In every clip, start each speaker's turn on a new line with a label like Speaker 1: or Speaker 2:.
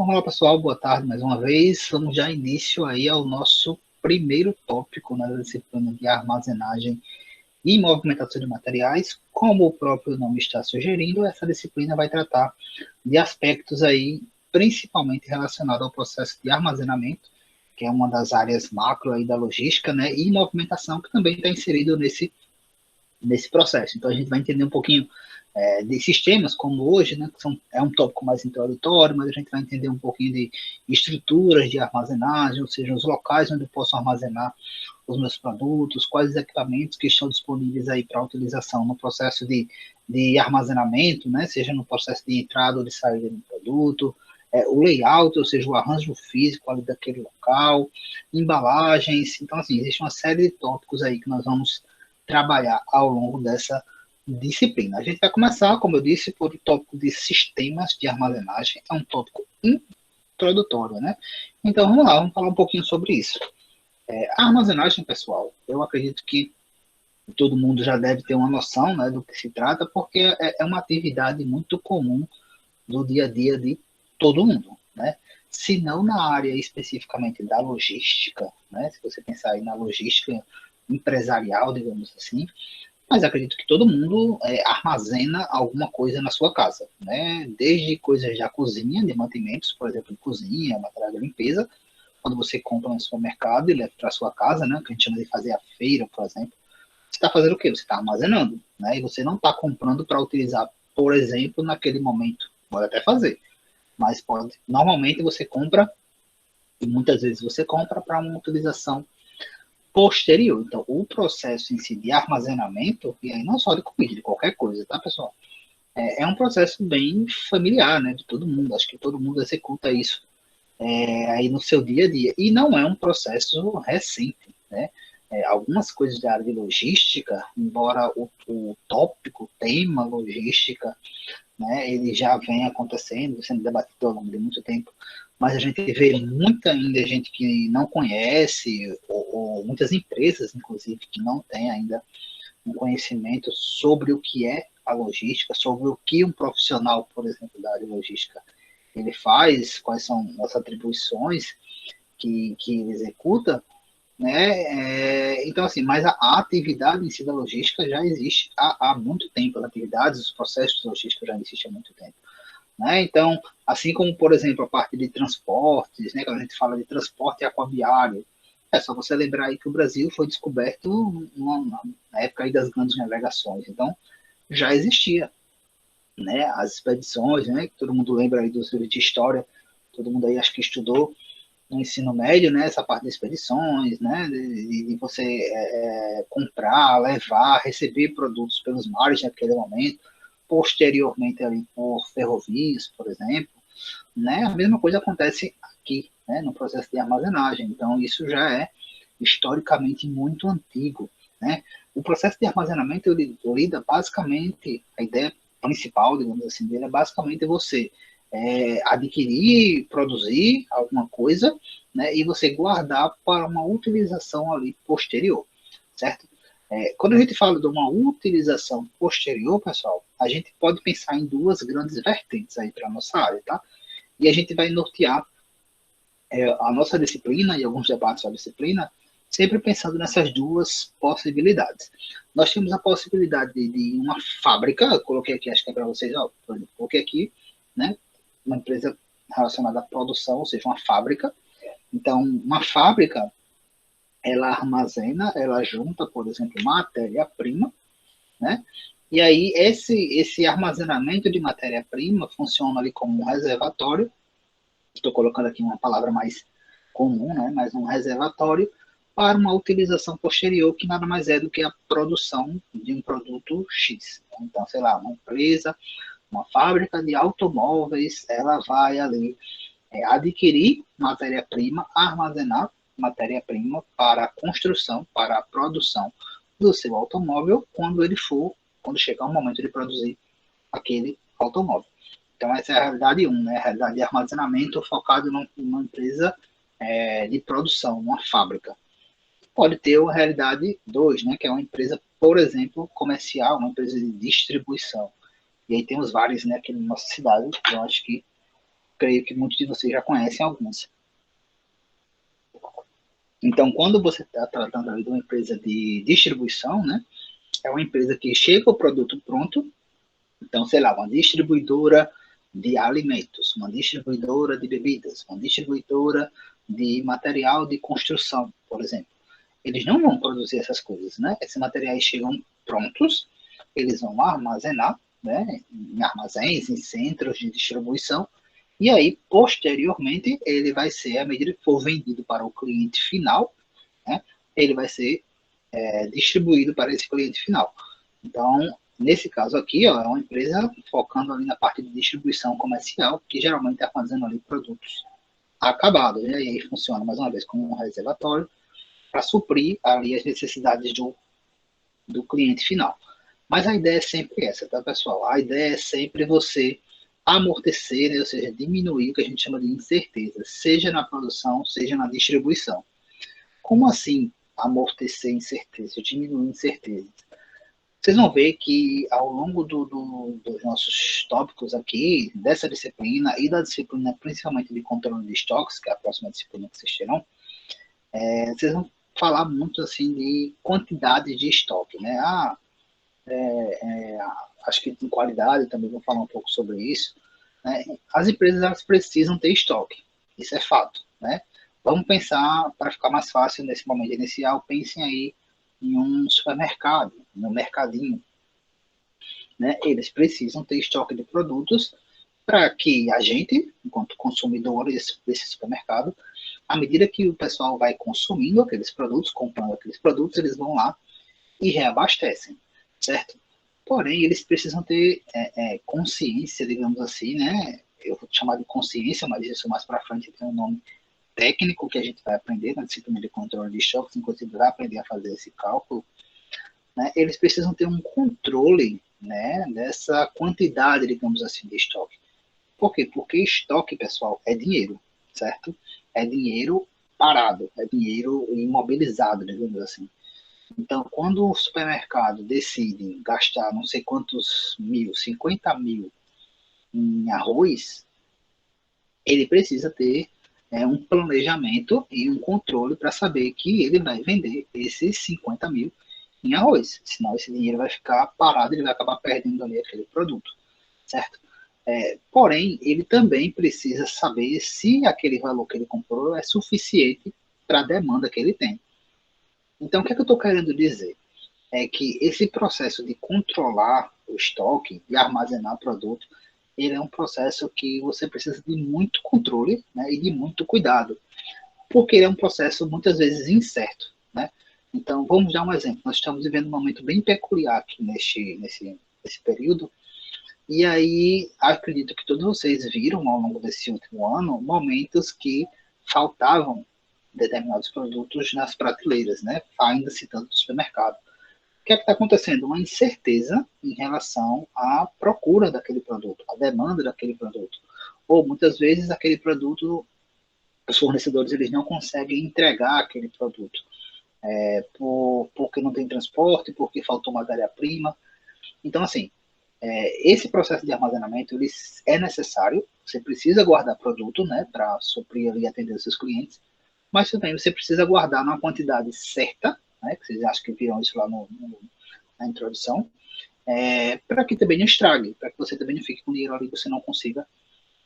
Speaker 1: Olá pessoal, boa tarde mais uma vez. Vamos já início aí ao nosso primeiro tópico na disciplina de armazenagem e movimentação de materiais. Como o próprio nome está sugerindo, essa disciplina vai tratar de aspectos aí principalmente relacionados ao processo de armazenamento, que é uma das áreas macro aí da logística, né, e movimentação, que também está inserido nesse processo. Então a gente vai entender um pouquinho de sistemas, como hoje, né, que é um tópico mais introdutório, mas a gente vai entender um pouquinho de estruturas de armazenagem, ou seja, os locais onde eu posso armazenar os meus produtos, quais os equipamentos que estão disponíveis aí para utilização no processo de armazenamento, né, seja no processo de entrada ou de saída do produto, o layout, ou seja, o arranjo físico ali daquele local, embalagens. Então, assim, existe uma série de tópicos aí que nós vamos trabalhar ao longo dessa disciplina. A gente vai começar, como eu disse, por o tópico de sistemas de armazenagem. É um tópico introdutório, né? Então, vamos lá, vamos falar um pouquinho sobre isso. A armazenagem, pessoal, eu acredito que todo mundo já deve ter uma noção, né, do que se trata, porque é uma atividade muito comum do dia a dia de todo mundo, né? Se não na área especificamente da logística, né? Se você pensar aí na logística empresarial, digamos assim, mas acredito que todo mundo armazena alguma coisa na sua casa, né? Desde coisas da cozinha, de mantimentos, por exemplo, de cozinha, material de limpeza, quando você compra no supermercado e leva para sua casa, né? Que a gente chama de fazer a feira, por exemplo. Você está fazendo o quê? Você está armazenando, né? E você não está comprando para utilizar, por exemplo, naquele momento. Pode até fazer, mas pode. Normalmente você compra, e muitas vezes você compra para uma utilização posterior. Então, o processo em si de armazenamento, e aí não só de comida, de qualquer coisa, tá, pessoal? É um processo bem familiar, né, de todo mundo. Acho que todo mundo executa isso aí no seu dia a dia. E não é um processo recente, né? Algumas coisas da área de logística, embora o tópico, o tema logística, né, ele já vem acontecendo, sendo debatido ao longo de muito tempo, mas a gente vê muita ainda gente que não conhece, ou muitas empresas, inclusive, que não têm ainda um conhecimento sobre o que é a logística, sobre o que um profissional, por exemplo, da área de logística, ele faz, quais são as atribuições que ele executa, né? Então, assim, mas a atividade em si da logística já existe há muito tempo, as atividades, os processos logísticos já existem há muito tempo. Né? Então, assim como, por exemplo, a parte de transportes, né, quando a gente fala de transporte aquaviário, é só você lembrar aí que o Brasil foi descoberto na época aí das grandes navegações, então já existia, né, as expedições, né, que todo mundo lembra aí dos livros de história, todo mundo aí acho que estudou no ensino médio, né, essa parte de expedições, né, de você comprar, levar, receber produtos pelos mares naquele momento, posteriormente ali por ferrovias, por exemplo, né, a mesma coisa acontece aqui, né, no processo de armazenagem. Então, isso já é historicamente muito antigo, né. O processo de armazenamento lida basicamente, a ideia principal, digamos assim, dele é basicamente você adquirir, produzir alguma coisa, né, e você guardar para uma utilização ali posterior, certo? Quando a gente fala de uma utilização posterior, pessoal, a gente pode pensar em duas grandes vertentes aí para a nossa área, tá? E a gente vai nortear a nossa disciplina e alguns debates sobre a disciplina, sempre pensando nessas duas possibilidades. Nós temos a possibilidade de uma fábrica, coloquei aqui, acho que é para vocês, ó, coloquei aqui, né, uma empresa relacionada à produção, ou seja, uma fábrica. Então, uma fábrica, ela armazena, ela junta, por exemplo, matéria-prima, né? E aí esse armazenamento de matéria-prima funciona ali como um reservatório. Estou colocando aqui uma palavra mais comum, né? Mas um reservatório para uma utilização posterior, que nada mais é do que a produção de um produto X. Então, sei lá, uma empresa, uma fábrica de automóveis, ela vai ali adquirir matéria-prima, armazenar matéria-prima para a construção, para a produção do seu automóvel, quando chegar o momento de produzir aquele automóvel. Então, essa é a realidade 1, né? A realidade de armazenamento focado numa empresa de produção, uma fábrica. Pode ter a realidade 2, né? Que é uma empresa, por exemplo, comercial, uma empresa de distribuição. E aí temos várias, né, aqui na nossa cidade. Eu acho que creio que muitos de vocês já conhecem alguns. Então, quando você está tratando ali de uma empresa de distribuição, né, é uma empresa que chega o produto pronto, então, sei lá, uma distribuidora de alimentos, uma distribuidora de bebidas, uma distribuidora de material de construção, por exemplo. Eles não vão produzir essas coisas, né? Esses materiais chegam prontos, eles vão armazenar, né, em armazéns, em centros de distribuição, e aí, posteriormente, ele vai ser, à medida que for vendido para o cliente final, né, ele vai ser distribuído para esse cliente final. Então, nesse caso aqui, ó, é uma empresa focando ali na parte de distribuição comercial, que geralmente está fazendo ali produtos acabados, né? E aí funciona, mais uma vez, como um reservatório para suprir ali as necessidades do cliente final. Mas a ideia é sempre essa, tá, pessoal? A ideia é sempre você amortecer, né? Ou seja, diminuir o que a gente chama de incerteza, seja na produção, seja na distribuição. Como assim amortecer incerteza, diminuir incerteza? Vocês vão ver que ao longo dos nossos tópicos aqui, dessa disciplina e da disciplina principalmente de controle de estoques, que é a próxima disciplina que vocês terão, vocês vão falar muito assim de quantidade de estoque, né? Acho que em qualidade também vou falar um pouco sobre isso. Né? As empresas elas precisam ter estoque, isso é fato, né? Vamos pensar, para ficar mais fácil nesse momento inicial, pensem aí em um supermercado, no mercadinho, né? Eles precisam ter estoque de produtos para que a gente, enquanto consumidores desse supermercado, à medida que o pessoal vai consumindo aqueles produtos, comprando aqueles produtos, eles vão lá e reabastecem, certo? Porém, eles precisam ter consciência, digamos assim, né? Eu vou chamar de consciência, mas isso mais para frente tem um nome técnico que a gente vai aprender na disciplina de controle de estoques, inclusive vai aprender a fazer esse cálculo, né? Eles precisam ter um controle, né, dessa quantidade, digamos assim, de estoque. Por quê? Porque estoque, pessoal, é dinheiro, certo? É dinheiro parado, é dinheiro imobilizado, digamos assim. Então, quando o supermercado decide gastar não sei quantos mil, 50 mil em arroz, ele precisa ter um planejamento e um controle para saber que ele vai vender esses 50 mil em arroz. Senão esse dinheiro vai ficar parado, ele vai acabar perdendo ali aquele produto, certo? Porém, ele também precisa saber se aquele valor que ele comprou é suficiente para a demanda que ele tem. Então, o que é que eu estou querendo dizer? É que esse processo de controlar o estoque, de armazenar produto, ele é um processo que você precisa de muito controle, né, e de muito cuidado, porque ele é um processo muitas vezes incerto, né? Então, vamos dar um exemplo. Nós estamos vivendo um momento bem peculiar aqui nesse período, e aí acredito que todos vocês viram ao longo desse último ano momentos que faltavam determinados produtos nas prateleiras, né? Ainda citando o supermercado. O que é que está acontecendo? Uma incerteza em relação à procura daquele produto, à demanda daquele produto. Ou muitas vezes aquele produto, os fornecedores eles não conseguem entregar aquele produto porque não tem transporte, porque faltou matéria-prima. Então, assim, esse processo de armazenamento ele é necessário. Você precisa guardar produto, né, para suprir e atender os seus clientes, mas também você precisa guardar numa quantidade certa, né, que vocês acham que viram isso lá na introdução, para que também não estrague, para que você também não fique com dinheiro ali que você não consiga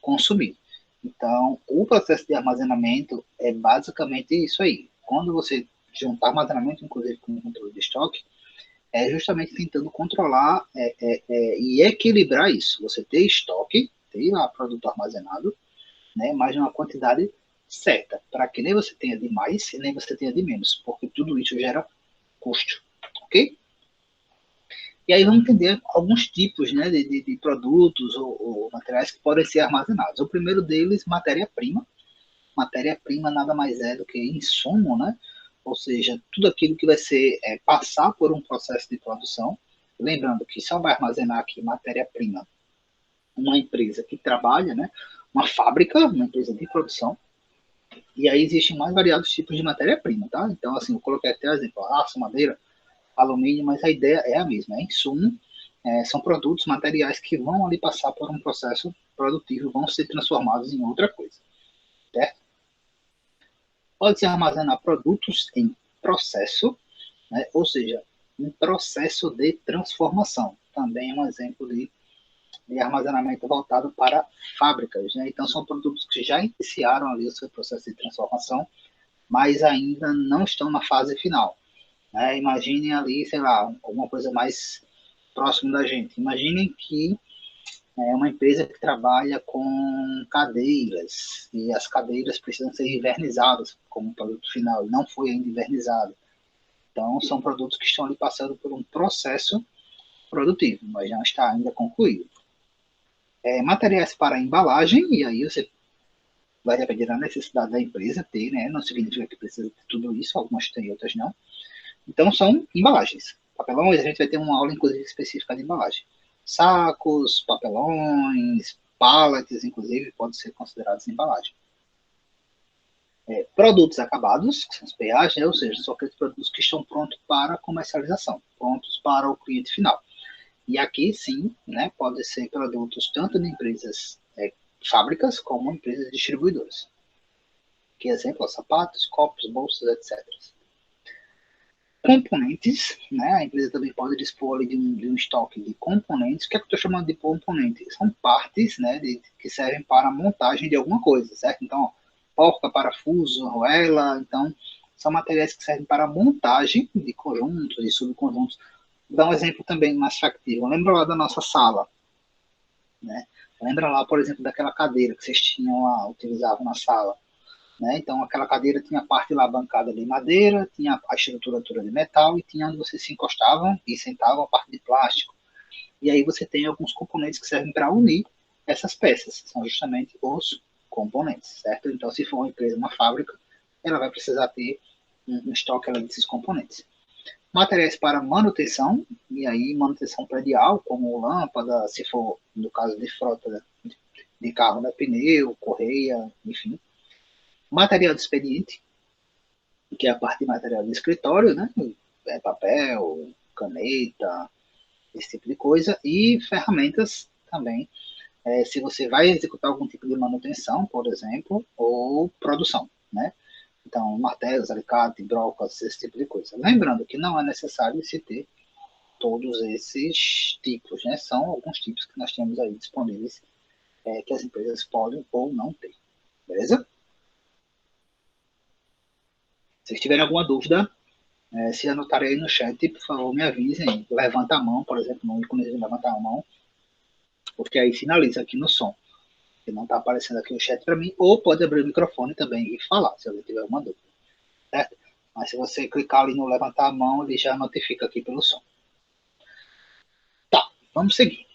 Speaker 1: consumir. Então, o processo de armazenamento é basicamente isso aí. Quando você juntar armazenamento, inclusive com o controle de estoque, é justamente tentando controlar e equilibrar isso. Você ter estoque, ter lá produto armazenado, né, mas numa quantidade certa, para que nem você tenha de mais e nem você tenha de menos, porque tudo isso gera custo, ok? E aí vamos entender alguns tipos, né, de produtos ou materiais que podem ser armazenados. O primeiro deles, matéria-prima. Matéria-prima nada mais é do que insumo, né? Ou seja, tudo aquilo que vai ser passar por um processo de produção. Lembrando que só vai armazenar aqui matéria-prima uma empresa que trabalha, né? Uma fábrica, uma empresa de produção. E aí existem mais variados tipos de matéria-prima, tá? Então, assim, eu coloquei até exemplo, aço, madeira, alumínio, mas a ideia é a mesma, é insumo, são produtos, materiais que vão ali passar por um processo produtivo vão ser transformados em outra coisa, certo? Pode-se armazenar produtos em processo, né? Ou seja, um processo de transformação. Também é um exemplo de armazenamento voltado para fábricas, né? Então, são produtos que já iniciaram ali o seu processo de transformação, mas ainda não estão na fase final, né? Imaginem ali, sei lá, alguma coisa mais próximo da gente. Imaginem que é uma empresa que trabalha com cadeiras, e as cadeiras precisam ser invernizadas como produto final, e não foi ainda invernizado. Então, são produtos que estão ali passando por um processo produtivo, mas não está ainda concluído. Materiais para embalagem, e aí você vai depender da necessidade da empresa ter, né? Não significa que precisa ter tudo isso, algumas têm, outras não. Então, são embalagens. Papelões, a gente vai ter uma aula, inclusive, específica de embalagem. Sacos, papelões, pallets, inclusive, podem ser considerados embalagem. Produtos acabados, que são os PAs, né? Ou seja, são aqueles produtos que estão prontos para comercialização, prontos para o cliente final. E aqui, sim, né, pode ser produtos tanto de empresas fábricas como empresas distribuidoras. Que exemplo, sapatos, copos, bolsas, etc. Componentes, né? A empresa também pode dispor ali de um estoque de componentes. O que é que eu estou chamando de componentes? São partes, né, que servem para a montagem de alguma coisa, certo? Então, porca, parafuso, arruela, então, são materiais que servem para a montagem de conjuntos, de subconjuntos. Vou dar um exemplo também mais factível. Lembra lá da nossa sala, né? Lembra lá, por exemplo, daquela cadeira que vocês tinham lá, utilizavam na sala. Né? Então, aquela cadeira tinha a parte lá bancada de madeira, tinha a estrutura toda de metal e tinha onde vocês se encostavam e sentavam a parte de plástico. E aí você tem alguns componentes que servem para unir essas peças, são justamente os componentes, certo? Então, se for uma empresa, uma fábrica, ela vai precisar ter um estoque desses componentes. Materiais para manutenção, e aí manutenção predial, como lâmpada, se for no caso de frota de carro, né, pneu, correia, enfim. Material de expediente, que é a parte de material de escritório, né? Papel, caneta, esse tipo de coisa, e ferramentas também, se você vai executar algum tipo de manutenção, por exemplo, ou produção, né? Então, martelos, alicate, brocas, esse tipo de coisa. Lembrando que não é necessário se ter todos esses tipos, né? São alguns tipos que nós temos aí disponíveis, que as empresas podem ou não ter, beleza? Se tiverem alguma dúvida, se anotarem aí no chat, por favor, me avisem. Levanta a mão, por exemplo, no ícone de levantar a mão, porque aí finaliza aqui no som. Que não está aparecendo aqui o chat para mim, ou pode abrir o microfone também e falar, se alguém tiver alguma dúvida, certo? Mas se você clicar ali no levantar a mão, ele já notifica aqui pelo som. Tá, vamos seguir.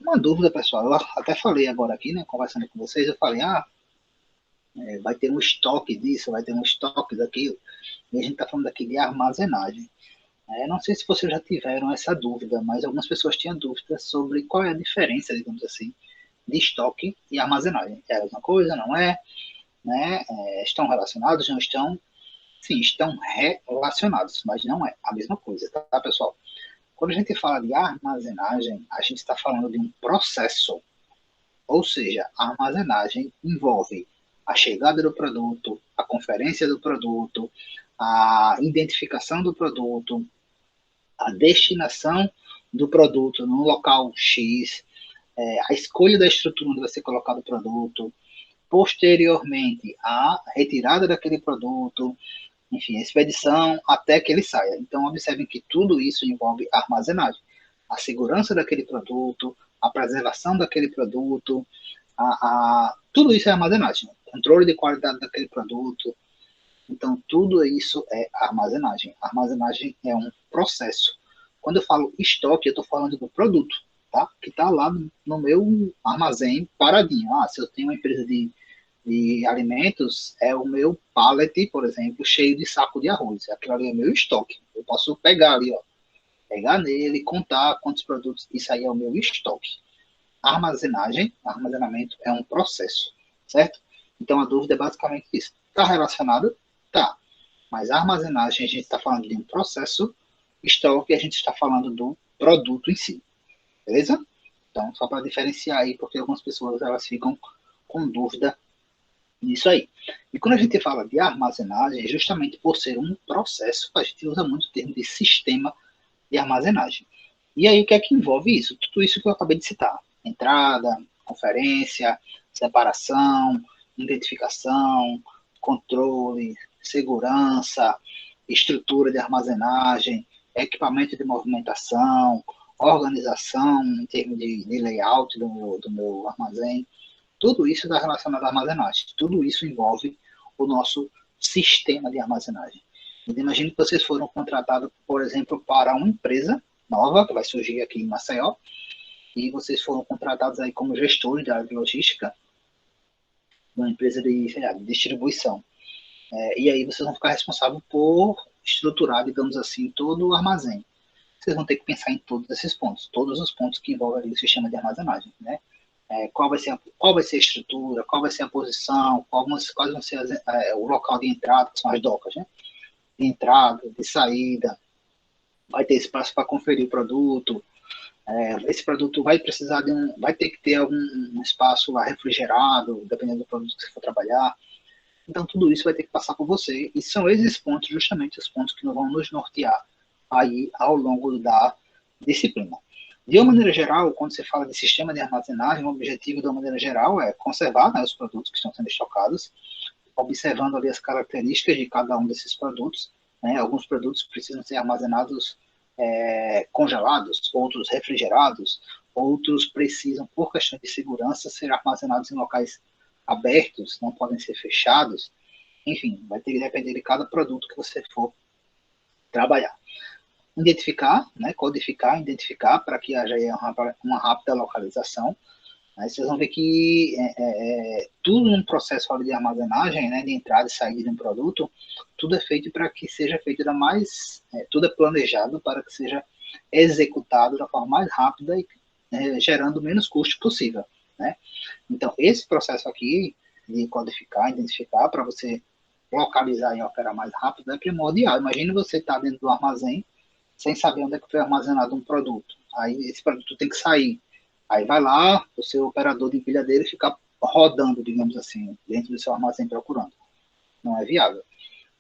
Speaker 1: Uma dúvida, pessoal, eu até falei agora aqui, né, conversando com vocês, eu falei, vai ter um estoque disso, vai ter um estoque daquilo, e a gente está falando aqui de armazenagem. Não sei se vocês já tiveram essa dúvida, mas algumas pessoas tinham dúvidas sobre qual é a diferença, digamos assim, de estoque e armazenagem. É a mesma coisa, não é? Né? Estão relacionados, não estão? Sim, estão relacionados, mas não é a mesma coisa, tá, pessoal? Quando a gente fala de armazenagem, a gente está falando de um processo, ou seja, a armazenagem envolve a chegada do produto, a conferência do produto, a identificação do produto, a destinação do produto no local X, a escolha da estrutura onde vai ser colocado o produto, posteriormente a retirada daquele produto, enfim, a expedição até que ele saia. Então, observem que tudo isso envolve armazenagem. A segurança daquele produto, a preservação daquele produto, tudo isso é armazenagem. Controle de qualidade daquele produto. Então, tudo isso é armazenagem. A armazenagem é um processo. Quando eu falo estoque, eu estou falando do produto, tá? Que está lá no meu armazém paradinho. Se eu tenho uma empresa de alimentos, é o meu pallet, por exemplo, cheio de saco de arroz. Aquilo ali é o meu estoque. Eu posso pegar ali, ó, pegar nele, contar quantos produtos. Isso aí é o meu estoque. Armazenamento é um processo, certo? Então a dúvida é basicamente isso. Está relacionado? Tá. Mas a armazenagem, a gente está falando de um processo, estoque, a gente está falando do produto em si. Beleza? Então, só para diferenciar aí, porque algumas pessoas elas ficam com dúvida nisso aí. E quando a gente fala de armazenagem, justamente por ser um processo, a gente usa muito o termo de sistema de armazenagem. E aí, o que é que envolve isso? Tudo isso que eu acabei de citar. Entrada, conferência, separação, identificação, controle, segurança, estrutura de armazenagem, equipamento de movimentação, organização em termos de layout do meu armazém. Tudo isso está relacionado à armazenagem. Tudo isso envolve o nosso sistema de armazenagem. Então, imagine que vocês foram contratados, por exemplo, para uma empresa nova, que vai surgir aqui em Maceió, e vocês foram contratados aí como gestores da área de logística, de uma empresa de distribuição. E aí vocês vão ficar responsáveis por estruturar, digamos assim, todo o armazém. Vocês vão ter que pensar em todos esses pontos, todos os pontos que envolvem o sistema de armazenagem, né? Qual vai ser a estrutura, qual vai ser a posição, quais vão ser o local de entrada, que são as docas, né? De entrada, de saída, vai ter espaço para conferir o produto, esse produto vai precisar vai ter que ter algum espaço lá refrigerado, dependendo do produto que você for trabalhar. Então tudo isso vai ter que passar por você, e são esses pontos, justamente os pontos que vão nos nortear aí ao longo da disciplina. De uma maneira geral, quando você fala de sistema de armazenagem, o objetivo, de uma maneira geral, é conservar, né, os produtos que estão sendo estocados, observando ali as características de cada um desses produtos, né? Alguns produtos precisam ser armazenados congelados, outros refrigerados, outros precisam, por questão de segurança, ser armazenados em locais abertos, não podem ser fechados. Enfim, vai ter que depender de cada produto que você for trabalhar. Identificar, né, codificar, identificar, para que haja uma rápida localização. Aí vocês vão ver que tudo no processo de armazenagem, né, de entrada e saída de um produto, tudo é feito para que seja feito tudo é planejado para que seja executado da forma mais rápida e gerando o menos custo possível, né? Então, esse processo aqui de codificar, identificar, para você localizar e operar mais rápido, é primordial. Imagine você estar dentro do armazém sem saber onde é que foi armazenado um produto. Aí esse produto tem que sair. Aí vai lá, o seu operador de empilhadeira fica rodando, digamos assim, dentro do seu armazém procurando. Não é viável.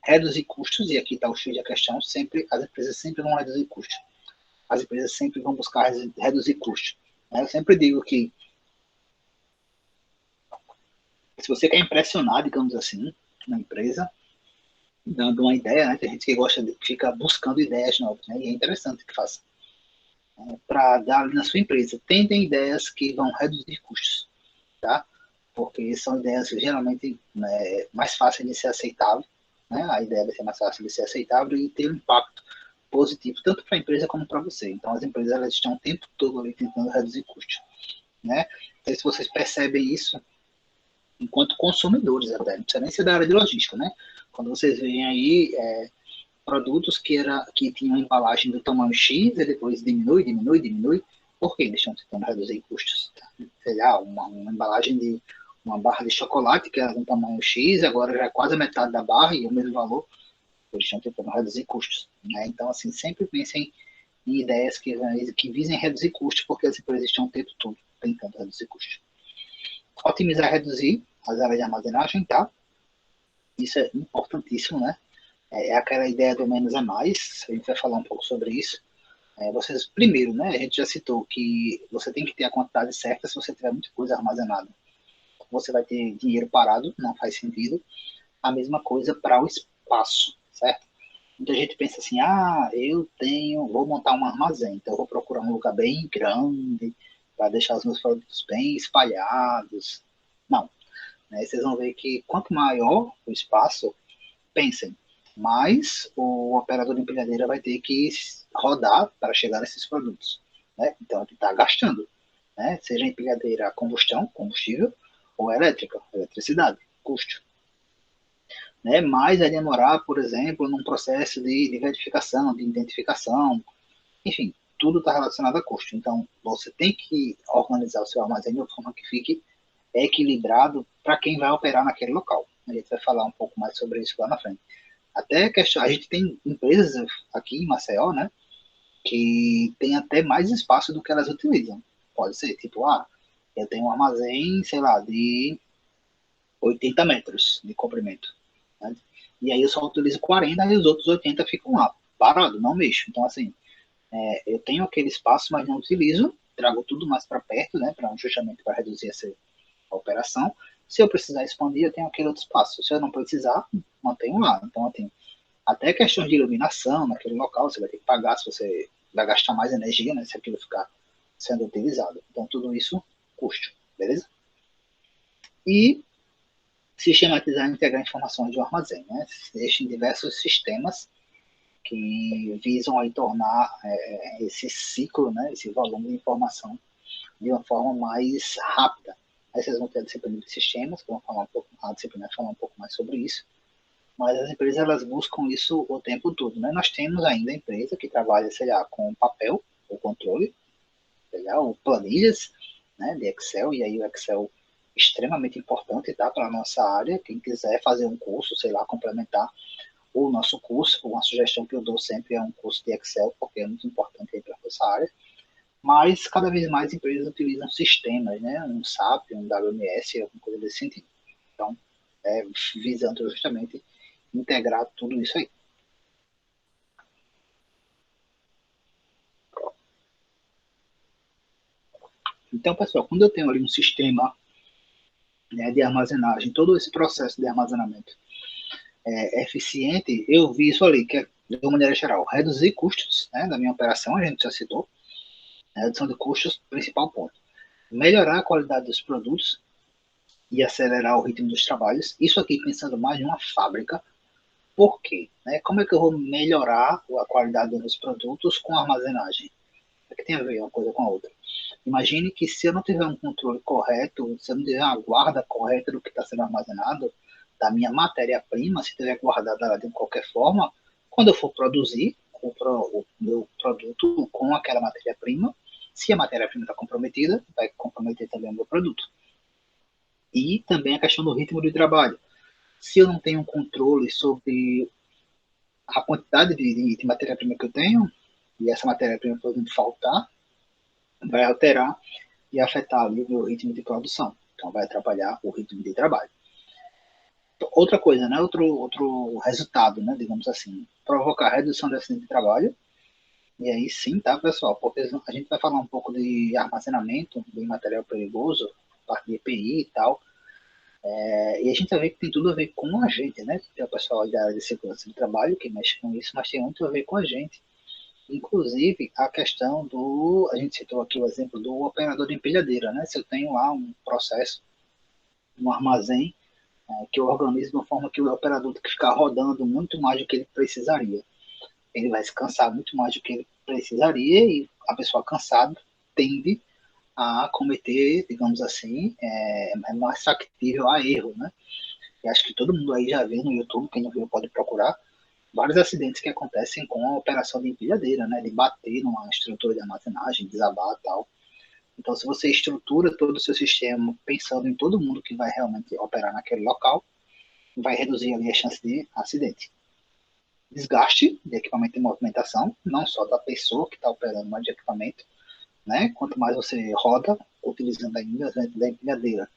Speaker 1: Reduzir custos, e aqui está o X da questão, as empresas sempre vão reduzir custos. As empresas sempre vão buscar reduzir custos. Eu sempre digo que se você quer impressionar, digamos assim, uma empresa, dando uma ideia, né? Tem gente que gosta de ficar buscando ideias novas, né? E é interessante que faça. Para dar ali na sua empresa. Tentem ideias que vão reduzir custos, tá? Porque são ideias geralmente mais fáceis de ser aceitável, né? A ideia vai ser mais fácil de ser aceitável e ter um impacto positivo, tanto para a empresa como para você. Então, as empresas elas estão o tempo todo ali tentando reduzir custos, né? Então, se vocês percebem isso, enquanto consumidores até, não precisa nem ser da área de logística, né? Quando vocês veem aí produtos que tinham embalagem do tamanho X e depois diminui, porque eles estão tentando reduzir custos. Sei lá, uma embalagem de uma barra de chocolate que era do tamanho X, agora já é quase a metade da barra e o mesmo valor, eles estão tentando reduzir custos. Né? Então, assim, sempre pensem em ideias que visem reduzir custos, porque as empresas estão o tempo todo tentando reduzir custos. Otimizar e reduzir as áreas de armazenagem, tá? Isso é importantíssimo, né? É aquela ideia do menos é mais, a gente vai falar um pouco sobre isso. Vocês, primeiro, né, a gente já citou que você tem que ter a quantidade certa se você tiver muita coisa armazenada. Você vai ter dinheiro parado, não faz sentido. A mesma coisa para o espaço, certo? Muita gente pensa assim, vou montar um armazém, então eu vou procurar um lugar bem grande para deixar os meus produtos bem espalhados. Não, né? Vocês vão ver que quanto maior o espaço, pensem, mais o operador de empilhadeira vai ter que rodar para chegar nesses produtos. Né? Então, ele está gastando, né? Seja empilhadeira a combustível, ou elétrica, eletricidade, custo. Né? Mais vai demorar, por exemplo, num processo de verificação, de identificação, enfim, tudo está relacionado a custo. Então, você tem que organizar o seu armazém de uma forma que fique equilibrado para quem vai operar naquele local. A gente vai falar um pouco mais sobre isso lá na frente. Até a gente tem empresas aqui em Maceió, né, que tem até mais espaço do que elas utilizam. Pode ser, tipo, eu tenho um armazém, sei lá, de 80 metros de comprimento, né? E aí eu só utilizo 40 e os outros 80 ficam lá, parado, não mexo. Então, assim, eu tenho aquele espaço, mas não utilizo, trago tudo mais para perto, né, para justamente para reduzir essa operação. Se eu precisar expandir, eu tenho aquele outro espaço. Se eu não precisar, mantenho lá. Então, assim, até questões de iluminação naquele local, você vai ter que pagar se você vai gastar mais energia, né, se aquilo ficar sendo utilizado. Então, tudo isso, custo, beleza? E sistematizar e integrar informações do armazém, né? Existem diversos sistemas que visam aí tornar esse ciclo, né, esse volume de informação de uma forma mais rápida. Aí vocês vão ter a disciplina de sistemas, que vão falar um pouco, a disciplina vai falar um pouco mais sobre isso, mas as empresas elas buscam isso o tempo todo, né? Nós temos ainda empresa que trabalha, sei lá, com papel, o controle, sei lá, ou planilhas, né, de Excel, e aí o Excel extremamente importante, tá, para a nossa área. Quem quiser fazer um curso, sei lá, complementar o nosso curso, uma sugestão que eu dou sempre é um curso de Excel, porque é muito importante aí para a nossa área. Mas cada vez mais empresas utilizam sistemas, né, um SAP, um WMS, alguma coisa desse sentido. Então, visando justamente integrar tudo isso aí. Então, pessoal, quando eu tenho ali um sistema, né, de armazenagem, todo esse processo de armazenamento eficiente, eu vi isso ali, que é, de uma maneira geral, reduzir custos, né, da minha operação, a gente já citou, redução de custos, principal ponto. Melhorar a qualidade dos produtos e acelerar o ritmo dos trabalhos. Isso aqui pensando mais em uma fábrica. Por quê? Né? Como é que eu vou melhorar a qualidade dos produtos com a armazenagem? O que tem a ver uma coisa com a outra? Imagine que se eu não tiver um controle correto, se eu não tiver uma guarda correta do que está sendo armazenado, da minha matéria-prima, se tiver guardada de qualquer forma, quando eu for produzir o meu produto com aquela matéria-prima, se a matéria-prima está comprometida, vai comprometer também o meu produto. E também a questão do ritmo de trabalho. Se eu não tenho um controle sobre a quantidade de matéria-prima que eu tenho, e essa matéria-prima pode faltar, vai alterar e afetar ali o meu ritmo de produção. Então, vai atrapalhar o ritmo de trabalho. Outra coisa, né? Outro resultado, né? Digamos assim, provocar redução do acidente de trabalho. E aí sim, tá, pessoal? Porque a gente vai falar um pouco de armazenamento de material perigoso, parte de EPI e tal. E a gente vai ver que tem tudo a ver com a gente, né? Tem o pessoal da área de segurança de trabalho que mexe com isso, mas tem muito a ver com a gente. Inclusive, a questão do. A gente citou aqui o exemplo do operador de empilhadeira, né? Se eu tenho lá um processo, um armazém, que eu organizo de uma forma que o operador tem que ficar rodando muito mais do que ele precisaria. Ele vai se cansar muito mais do que ele precisaria e a pessoa cansada tende a cometer, digamos assim, é mais factível a erro, né? E acho que todo mundo aí já viu no YouTube, quem não viu pode procurar, vários acidentes que acontecem com a operação de empilhadeira, né? De bater numa estrutura de armazenagem, desabar e tal. Então, se você estrutura todo o seu sistema pensando em todo mundo que vai realmente operar naquele local, vai reduzir ali a chance de acidente. Desgaste de equipamento de movimentação, não só da pessoa que está operando, mas de equipamento, né? Quanto mais você roda utilizando a empilhadeira,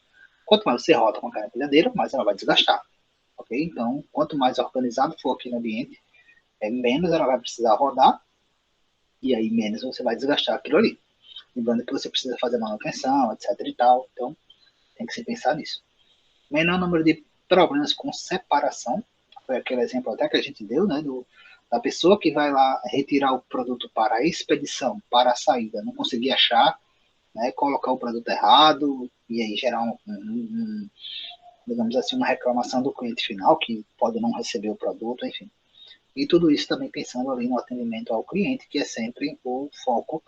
Speaker 1: quanto mais você roda com aquela empilhadeira, mais ela vai desgastar, ok? Então, quanto mais organizado for aquele ambiente, menos ela vai precisar rodar e aí menos você vai desgastar aquilo ali. Lembrando que você precisa fazer manutenção, etc e tal, então tem que se pensar nisso. Menor número de problemas com separação, foi aquele exemplo até que a gente deu, né, da pessoa que vai lá retirar o produto para a expedição, para a saída, não conseguir achar, né, colocar o produto errado, e aí gerar digamos assim, uma reclamação do cliente final, que pode não receber o produto, enfim. E tudo isso também pensando ali no atendimento ao cliente, que é sempre o foco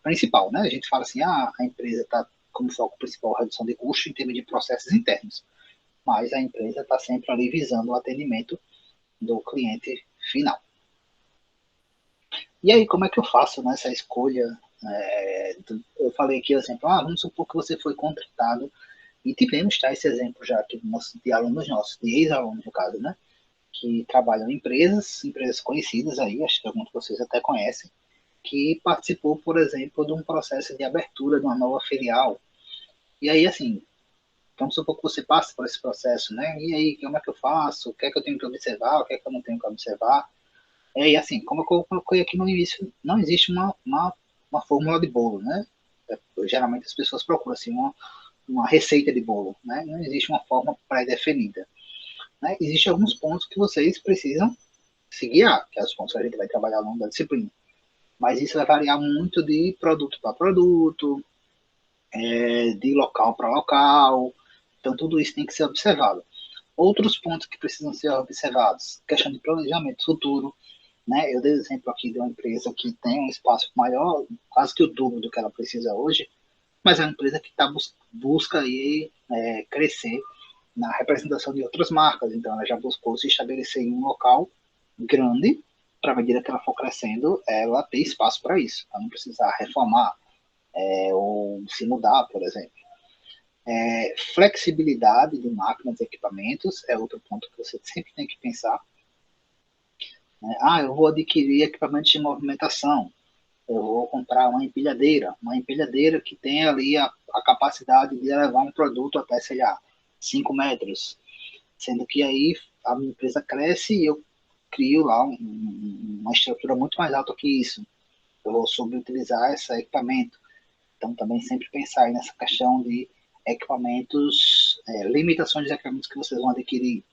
Speaker 1: principal, né? A gente fala assim, a empresa está como foco principal a redução de custos em termos de processos internos, mas a empresa está sempre ali visando o atendimento do cliente final. E aí, como é que eu faço nessa escolha? Eu falei aqui, exemplo, vamos supor que você foi contratado, e tivemos tá, esse exemplo já aqui de alunos nossos, de ex-alunos no caso, né? Que trabalham em empresas conhecidas aí, acho que alguns de vocês até conhecem, que participou, por exemplo, de um processo de abertura de uma nova filial. E aí, assim, vamos supor que você passe por esse processo, né? E aí, como é que eu faço? O que é que eu tenho que observar? O que é que eu não tenho que observar? E assim, como eu coloquei aqui no início, não existe uma fórmula de bolo, né? Geralmente as pessoas procuram assim, uma receita de bolo, né? Não existe uma forma pré-definida. Né? Existem alguns pontos que vocês precisam se guiar, que é os pontos que a gente vai trabalhar ao longo da disciplina. Mas isso vai variar muito de produto para produto, de local para local. Então, tudo isso tem que ser observado. Outros pontos que precisam ser observados, questão de planejamento futuro, né? Eu dei exemplo aqui de uma empresa que tem um espaço maior, quase que o dobro do que ela precisa hoje, mas é uma empresa que busca aí, crescer na representação de outras marcas. Então, ela já buscou se estabelecer em um local grande, para a medida que ela for crescendo, ela ter espaço para isso, para não precisar reformar ou se mudar, por exemplo. Flexibilidade de máquinas e equipamentos é outro ponto que você sempre tem que pensar. Né? Eu vou adquirir equipamentos de movimentação, eu vou comprar uma empilhadeira que tem ali a capacidade de levar um produto até, sei lá, 5 metros, sendo que aí a minha empresa cresce e eu crio lá uma estrutura muito mais alta que isso. Eu vou subutilizar esse equipamento. Então, também sempre pensar aí nessa questão de equipamentos, limitações de equipamentos que vocês vão adquirir.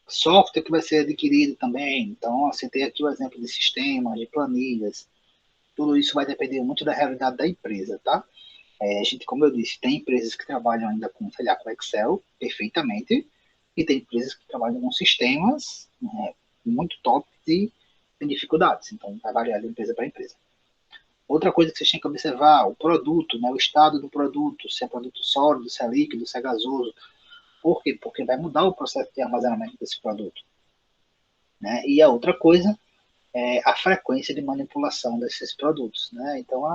Speaker 1: Software que vai ser adquirido também. Então, você tem aqui o exemplo de sistemas, de planilhas. Tudo isso vai depender muito da realidade da empresa, tá? A gente, como eu disse, tem empresas que trabalham ainda com, sei lá, com Excel perfeitamente, e tem empresas que trabalham com sistemas, né, muito top e tem dificuldades. Então, vai variar de empresa para empresa. Outra coisa que vocês têm que observar, o produto, né, o estado do produto, se é produto sólido, se é líquido, se é gasoso. Por quê? Porque vai mudar o processo de armazenamento desse produto. Né? E a outra coisa é a frequência de manipulação desses produtos. Né? Então,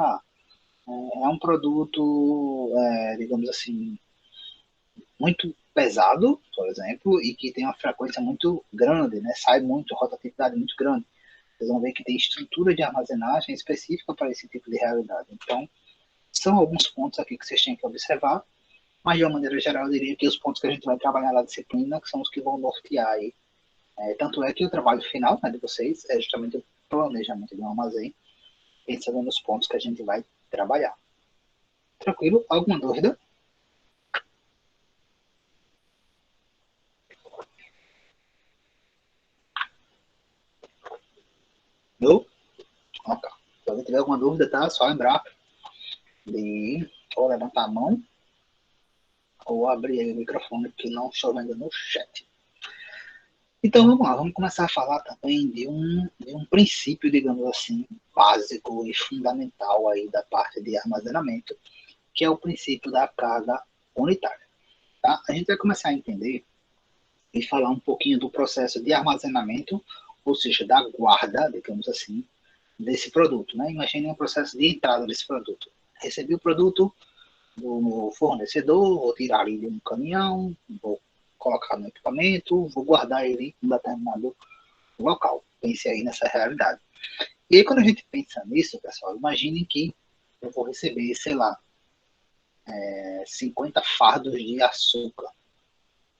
Speaker 1: é um produto, digamos assim, muito pesado, por exemplo, e que tem uma frequência muito grande, né? Sai muito, rotatividade muito grande. Vocês vão ver que tem estrutura de armazenagem específica para esse tipo de realidade. Então, são alguns pontos aqui que vocês têm que observar, mas de uma maneira geral, eu diria que os pontos que a gente vai trabalhar na disciplina que são os que vão nortear aí. Tanto é que o trabalho final, né, de vocês é justamente o planejamento de um armazém, pensando nos pontos que a gente vai trabalhar. Tranquilo? Alguma dúvida? Não? Ok. Se alguém tiver alguma dúvida, tá? Só lembrar de ou levantar a mão ou abrir aí o microfone que não estou vendo no chat. Então vamos lá, vamos começar a falar também de um princípio, digamos assim, básico e fundamental aí da parte de armazenamento, que é o princípio da carga unitária. Tá? A gente vai começar a entender e falar um pouquinho do processo de armazenamento, ou seja, da guarda, digamos assim, desse produto. Né? Imagine um processo de entrada desse produto. Recebi o produto do fornecedor, vou tirar ele de um caminhão, vou colocar no equipamento, vou guardar ele em um determinado local. Pense aí nessa realidade. E aí, quando a gente pensa nisso, pessoal, imagine que eu vou receber, sei lá, 50 fardos de açúcar,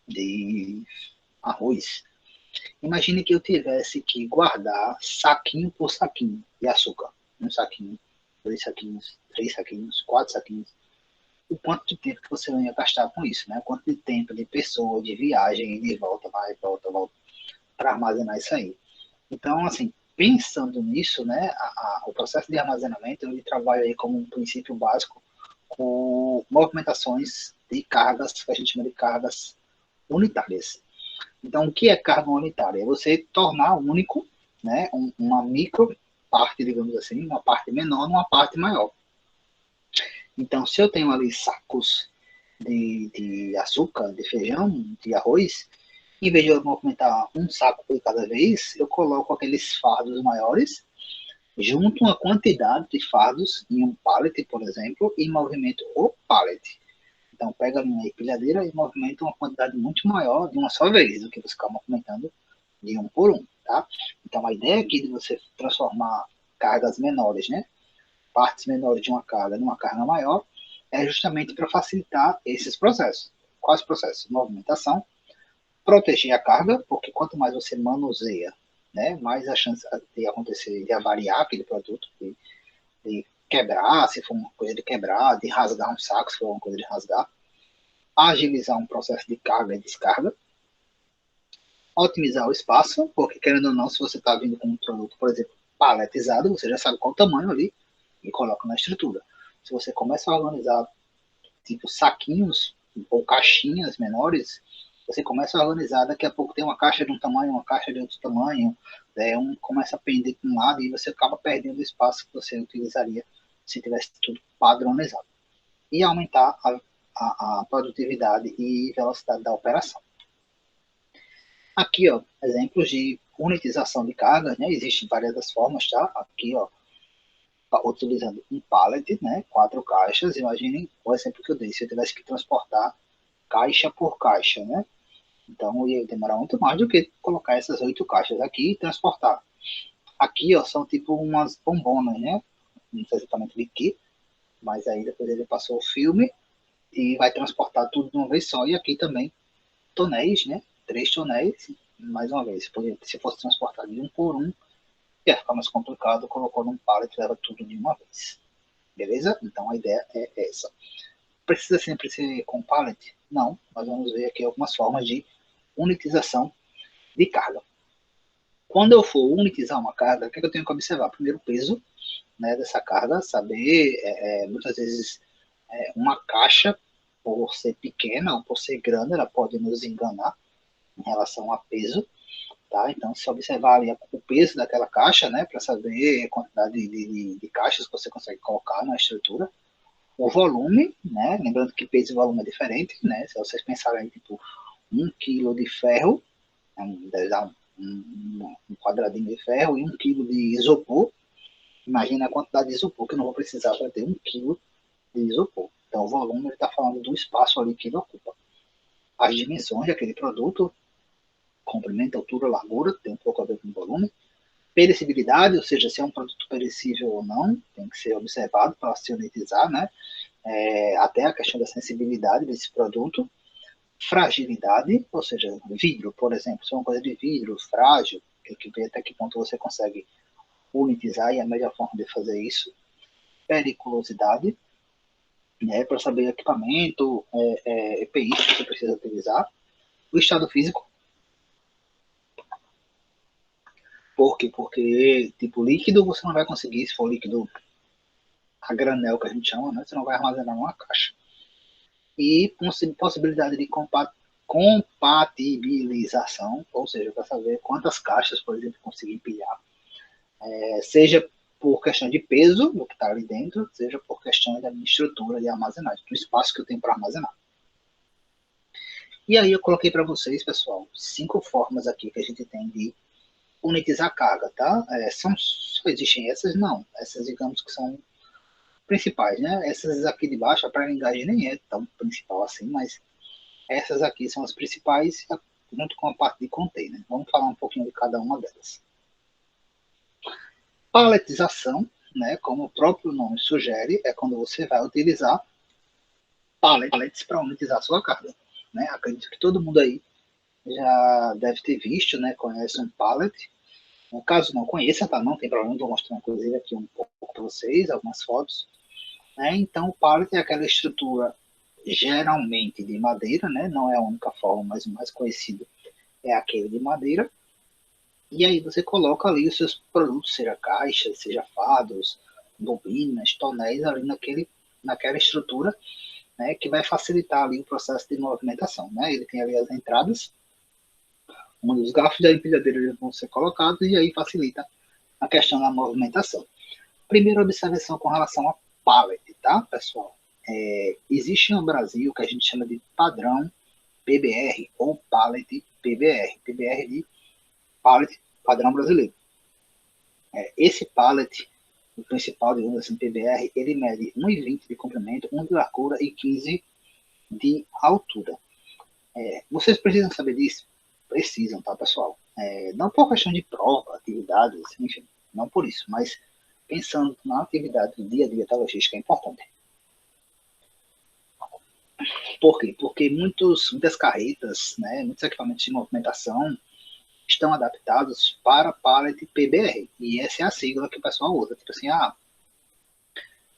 Speaker 1: de arroz. Imagine que eu tivesse que guardar saquinho por saquinho de açúcar. Um saquinho, dois saquinhos, três saquinhos, quatro saquinhos. O quanto de tempo que você ia gastar com isso, né? Quanto de tempo, de pessoa, de viagem, de volta, vai, volta, volta, para armazenar isso aí. Então, assim, pensando nisso, né, o processo de armazenamento, ele trabalha aí como um princípio básico com movimentações de cargas, que a gente chama de cargas unitárias. Então, o que é carga unitária? É você tornar único, né, uma micro parte, digamos assim, uma parte menor numa parte maior. Então, se eu tenho ali sacos de açúcar, de feijão, de arroz, em vez de eu movimentar um saco por cada vez, eu coloco aqueles fardos maiores, junto uma quantidade de fardos em um pallet, por exemplo, e movimento o pallet. Então, pega a minha empilhadeira e movimenta uma quantidade muito maior de uma só vez do que você ficar movimentando de um por um, tá? Então, a ideia aqui de você transformar cargas menores, né? Partes menores de uma carga numa carga maior, é justamente para facilitar esses processos. Quais processos? Movimentação, proteger a carga, porque quanto mais você manuseia, né, mais a chance de acontecer, de avariar aquele produto, de quebrar, se for uma coisa de quebrar, de rasgar um saco, se for uma coisa de rasgar, agilizar um processo de carga e descarga, otimizar o espaço, porque querendo ou não, se você está vindo com um produto, por exemplo, paletizado, você já sabe qual o tamanho ali e coloca na estrutura. Se você começa a organizar tipo saquinhos ou caixinhas menores, você começa a organizar, daqui a pouco tem uma caixa de um tamanho, uma caixa de outro tamanho, começa a pender para um lado e você acaba perdendo o espaço que você utilizaria se tivesse tudo padronizado. E aumentar a produtividade e velocidade da operação. Aqui, ó, exemplos de unitização de cargas, né? Existem várias formas, tá? Aqui, ó, utilizando um pallet, né? 4 caixas. Imaginem o exemplo que eu dei, se eu tivesse que transportar caixa por caixa, né? Então ia demorar muito mais do que colocar essas 8 caixas aqui e transportar. Aqui, ó, são tipo umas bombonas, né? Não sei exatamente de que, mas aí depois ele passou o filme e vai transportar tudo de uma vez só. E aqui também tonéis, né? 3 tonéis, mais uma vez, se fosse transportado de um por um, ia ficar mais complicado, colocou num pallet e leva tudo de uma vez. Beleza? Então a ideia é essa. Precisa sempre ser com pallet? Não. Nós vamos ver aqui algumas formas de unitização de carga. Quando eu for unitizar uma carga, o que eu tenho que observar? Primeiro, o peso, né, dessa carga, saber, muitas vezes, uma caixa, por ser pequena ou por ser grande, ela pode nos enganar em relação a peso, tá? Então, se observar ali o peso daquela caixa, né, para saber a quantidade de caixas que você consegue colocar na estrutura, o volume, né, lembrando que peso e volume é diferente, né, se vocês pensarem, tipo, 1 quilo de ferro, deve dar um quadradinho de ferro e 1 quilo de isopor, imagina a quantidade de isopor que eu não vou precisar para ter 1 quilo de isopor. Então, o volume, ele está falando do espaço ali que ele ocupa. As dimensões daquele produto, comprimento, altura, largura, tem um pouco a ver com o volume. Perecibilidade, ou seja, se é um produto perecível ou não, tem que ser observado para se unitizar, né? Até a questão da sensibilidade desse produto. Fragilidade, ou seja, vidro, por exemplo, se é uma coisa de vidro frágil, tem que ver até que ponto você consegue unitizar e a melhor forma de fazer isso. Periculosidade, né, para saber equipamento, EPI que você precisa utilizar. O estado físico, por quê? Porque, tipo, líquido você não vai conseguir, se for líquido a granel, que a gente chama, né, você não vai armazenar numa caixa. E possibilidade de compatibilização, ou seja, para saber quantas caixas, por exemplo, conseguir empilhar. Seja por questão de peso do que está ali dentro, seja por questão da minha estrutura de armazenagem, do espaço que eu tenho para armazenar. E aí eu coloquei para vocês, pessoal, 5 formas aqui que a gente tem de unitizar a carga, tá? Só existem essas? Não. Essas, digamos que são principais, né? Essas aqui de baixo, a pré-engagem nem é tão principal assim, mas essas aqui são as principais, junto com a parte de container. Vamos falar um pouquinho de cada uma delas. Paletização, né? Como o próprio nome sugere, é quando você vai utilizar pallets para unitizar a sua carga, né? Acredito que todo mundo aí já deve ter visto, né? Conhece um pallet. No caso não conheça, tá? Não tem problema, vou mostrar inclusive aqui um pouco para vocês, algumas fotos. Né? Então o pallet é aquela estrutura geralmente de madeira, né? Não é a única forma, mas o mais conhecido é aquele de madeira. E aí você coloca ali os seus produtos, seja caixas, seja fardos, bobinas, tonéis ali naquela estrutura, né? Que vai facilitar ali o processo de movimentação, né? Ele tem ali as entradas, onde os garfos da empilhadeira vão ser colocados e aí facilita a questão da movimentação. Primeira observação com relação a pallet, tá, pessoal? Existe no Brasil o que a gente chama de padrão PBR ou pallet PBR. PBR de pallet padrão brasileiro. Esse pallet, o principal, digamos assim, PBR, ele mede 1,20 de comprimento, 1 de largura e 15 de altura. Vocês precisam saber disso? Precisam, tá, pessoal? Não por questão de prova, atividades, enfim, não por isso, mas pensando na atividade do dia a dia da logística é importante. Por quê? Porque muitas carretas, né, muitos equipamentos de movimentação estão adaptados para pallet PBR. E essa é a sigla que o pessoal usa. Tipo assim,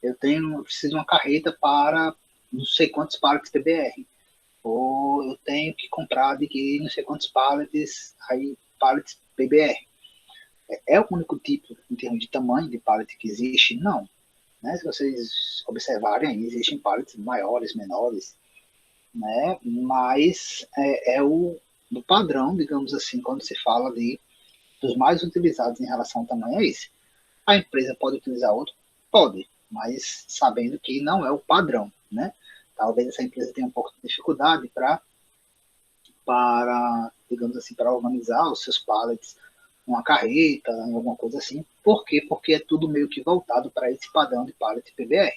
Speaker 1: eu preciso de uma carreta para não sei quantos pallets PBR. Ou eu tenho que comprar de não sei quantos pallets, aí pallets PBR. É o único tipo, em termos de tamanho de pallet que existe? Não. Né? Se vocês observarem, existem pallets maiores, menores, né? Mas é o padrão, digamos assim, quando se fala dos mais utilizados em relação ao tamanho é esse. A empresa pode utilizar outro? Pode, mas sabendo que não é o padrão, né? Talvez essa empresa tenha um pouco de dificuldade digamos assim, para organizar os seus pallets uma carreta, alguma coisa assim. Por quê? Porque é tudo meio que voltado para esse padrão de pallet PBR,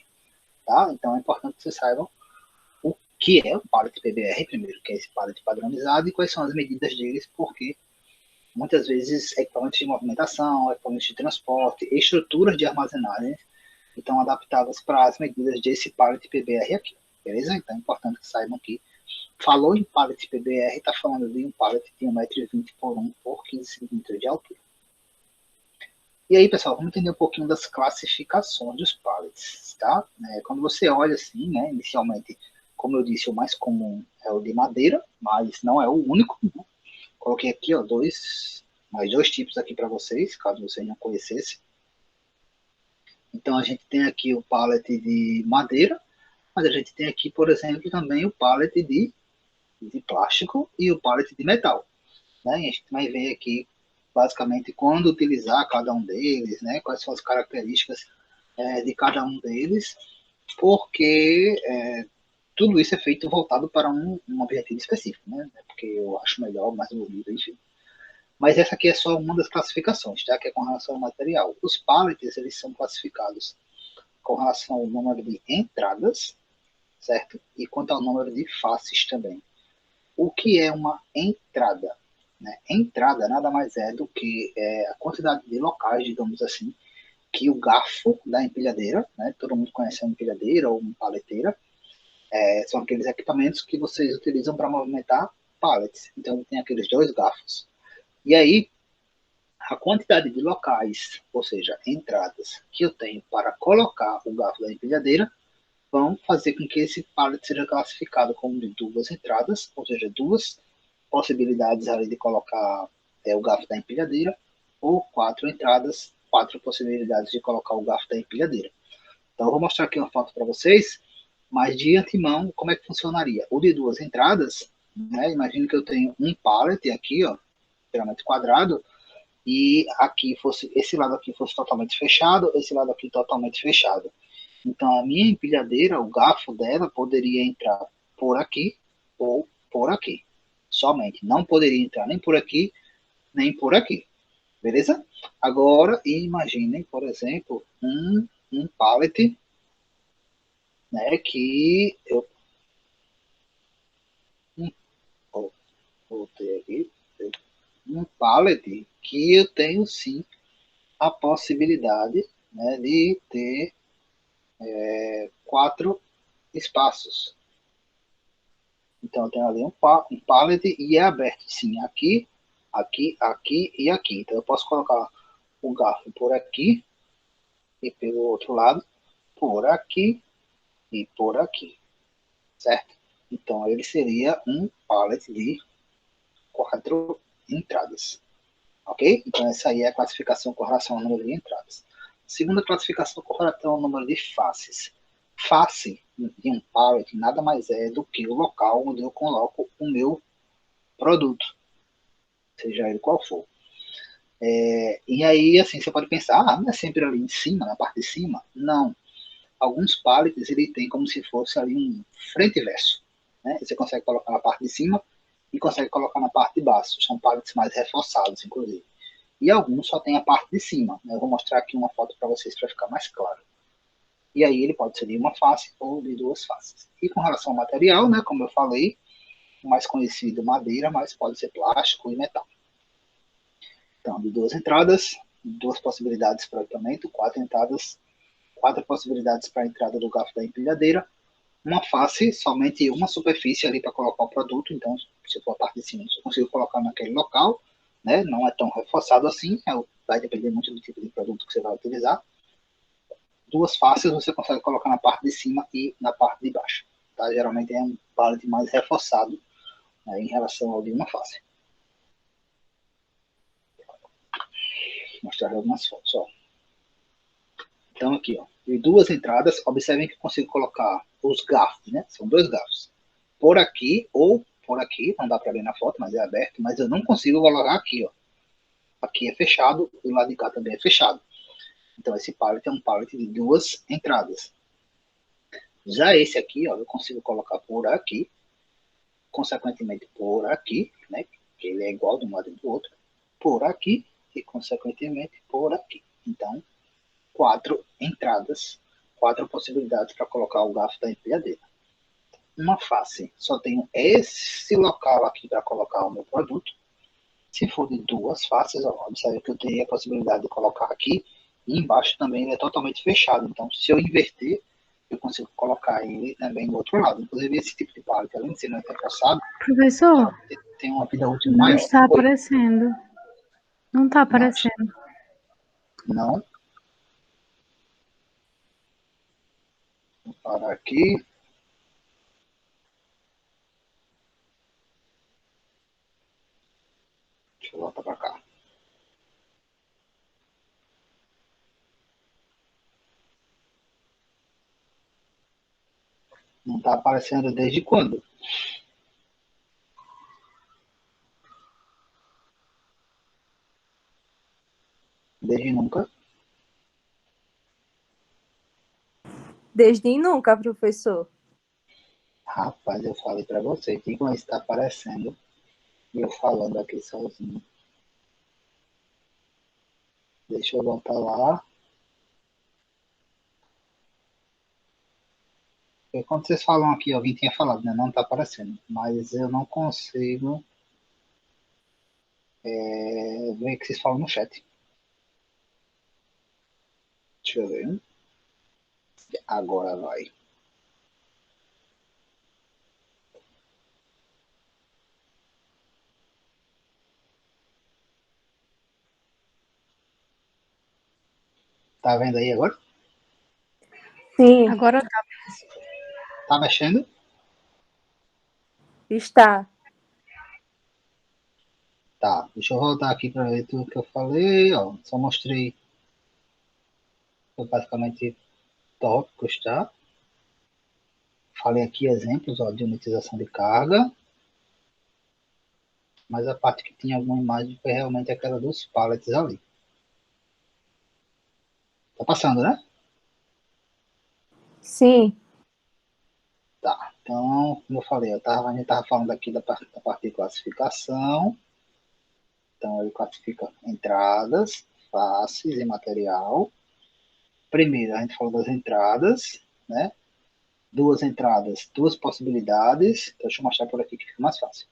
Speaker 1: tá? Então é importante que vocês saibam o que é o pallet PBR, primeiro, que é esse pallet padronizado, e quais são as medidas deles, porque muitas vezes equipamentos de movimentação, equipamentos de transporte, estruturas de armazenagem estão adaptadas para as medidas desse pallet PBR aqui, beleza? Então é importante que saibam que falou em pallet PBR, está falando de um pallet de 1,20 m por 1 por 15 cm de altura. E aí, pessoal, vamos entender um pouquinho das classificações dos pallets, tá? Quando você olha assim, né, inicialmente, como eu disse, o mais comum é o de madeira, mas não é o único, né? Coloquei aqui, ó, mais dois tipos aqui para vocês, caso vocês não conhecessem. Então, a gente tem aqui o pallet de madeira, mas a gente tem aqui, por exemplo, também o pallet de plástico e o pallet de metal, né? E a gente vai ver aqui, basicamente, quando utilizar cada um deles, né? Quais são as características de cada um deles, porque tudo isso é feito voltado para um objetivo específico, né? Porque eu acho melhor, mais bonito, enfim. Mas essa aqui é só uma das classificações, tá? Que é com relação ao material. Os pallets, eles são classificados com relação ao número de entradas, certo? E quanto ao número de faces também. O que é uma entrada? Né? Entrada nada mais é do que a quantidade de locais, digamos assim, que o garfo da empilhadeira, né? Todo mundo conhece a empilhadeira ou uma paleteira, são aqueles equipamentos que vocês utilizam para movimentar pallets. Então tem aqueles dois garfos. E aí, a quantidade de locais, ou seja, entradas, que eu tenho para colocar o garfo da empilhadeira, vão fazer com que esse pallet seja classificado como de duas entradas, ou seja, duas possibilidades ali de colocar o garfo da empilhadeira, ou quatro entradas, quatro possibilidades de colocar o garfo da empilhadeira. Então, eu vou mostrar aqui uma foto para vocês, mas de antemão, como é que funcionaria? O de duas entradas, né? Imagine que eu tenho um pallet aqui, ó, geralmente quadrado, e aqui fosse, esse lado aqui fosse totalmente fechado, esse lado aqui totalmente fechado. Então, a minha empilhadeira, o garfo dela, poderia entrar por aqui ou por aqui. Somente. Não poderia entrar nem por aqui, nem por aqui. Beleza? Agora, imaginem, por exemplo, um pallet, né, que eu... voltei aqui. Um pallet que eu tenho, sim, a possibilidade, né, de ter quatro espaços. Então, eu tenho ali um pallet e é aberto, sim, aqui, aqui, aqui e aqui. Então, eu posso colocar o garfo por aqui e pelo outro lado, por aqui e por aqui, certo? Então, ele seria um pallet de quatro entradas, ok? Então, essa aí é a classificação com relação ao número de entradas. Segunda classificação com relação ao número de faces. Face de um pallet nada mais é do que o local onde eu coloco o meu produto, seja ele qual for. E aí, assim, você pode pensar, não é sempre ali em cima, na parte de cima? Não. Alguns pallets, ele tem como se fosse ali um frente e verso, né? Você consegue colocar na parte de cima e consegue colocar na parte de baixo. São pallets mais reforçados, inclusive. E alguns só tem a parte de cima, né? Eu vou mostrar aqui uma foto para vocês para ficar mais claro. E aí ele pode ser de uma face ou de duas faces. E com relação ao material, né, como eu falei, o mais conhecido madeira, mas pode ser plástico e metal. Então, de duas entradas, duas possibilidades para o equipamento, quatro possibilidades para a entrada do garfo da empilhadeira, uma face, somente uma superfície ali para colocar o produto, então, se for a parte de cima, eu consigo colocar naquele local, né? Não é tão reforçado assim, vai depender muito do tipo de produto que você vai utilizar. Duas faces você consegue colocar na parte de cima e na parte de baixo, tá? Geralmente é um pallet mais reforçado, né, em relação ao de uma face. Vou mostrar algumas fotos, ó. Então, aqui, ó, de duas entradas, observem que eu consigo colocar os garfos, né? São dois garfos. Por aqui ou por aqui, não dá para ver na foto, mas é aberto, mas eu não consigo colocar aqui, ó. Aqui é fechado, e o lado de cá também é fechado. Então, esse pallet é um pallet de duas entradas. Já esse aqui, ó, eu consigo colocar por aqui, consequentemente por aqui, né? Que ele é igual de um lado e do outro, por aqui e, consequentemente, por aqui. Então, quatro entradas, quatro possibilidades para colocar o garfo da empilhadeira. Uma face, só tenho esse local aqui para colocar o meu produto. Se for de duas faces, ó, observe que eu teria a possibilidade de colocar aqui e embaixo também ele é totalmente fechado. Então, se eu inverter, eu consigo colocar ele também do outro lado. Inclusive, esse tipo de pallet, além de ser mais reforçado,
Speaker 2: Professor,
Speaker 1: tem uma vida útil
Speaker 2: não
Speaker 1: maior.
Speaker 2: está
Speaker 1: Oi?
Speaker 2: aparecendo. Não está
Speaker 1: Não,
Speaker 2: aparecendo.
Speaker 1: não. Vou parar aqui. Deixa eu voltar para cá. Não está aparecendo desde quando? Desde nunca.
Speaker 3: Desde nunca, professor.
Speaker 1: Rapaz, eu falei para você que com isso está aparecendo e eu falando aqui sozinho. Deixa eu voltar lá. E quando vocês falam aqui, alguém tinha falado, né? Não está aparecendo. Mas eu não consigo ver o que vocês falam no chat. Deixa eu ver. Agora vai. Tá vendo aí agora?
Speaker 3: Sim.
Speaker 2: Agora tá.
Speaker 1: Tá mexendo?
Speaker 3: Está.
Speaker 1: Tá. Deixa eu voltar aqui para ver tudo que eu falei. Ó, só mostrei basicamente tópicos, tá? Falei aqui exemplos, ó, de monetização de carga. Mas a parte que tinha alguma imagem foi realmente aquela dos pallets ali. Tá passando, né?
Speaker 3: Sim.
Speaker 1: Tá. Então, como eu falei, a gente estava falando aqui da parte de classificação. Então, ele classifica entradas, faces e material. Primeiro, a gente falou das entradas, né? Duas entradas, duas possibilidades. Então, deixa eu mostrar por aqui que fica mais fácil.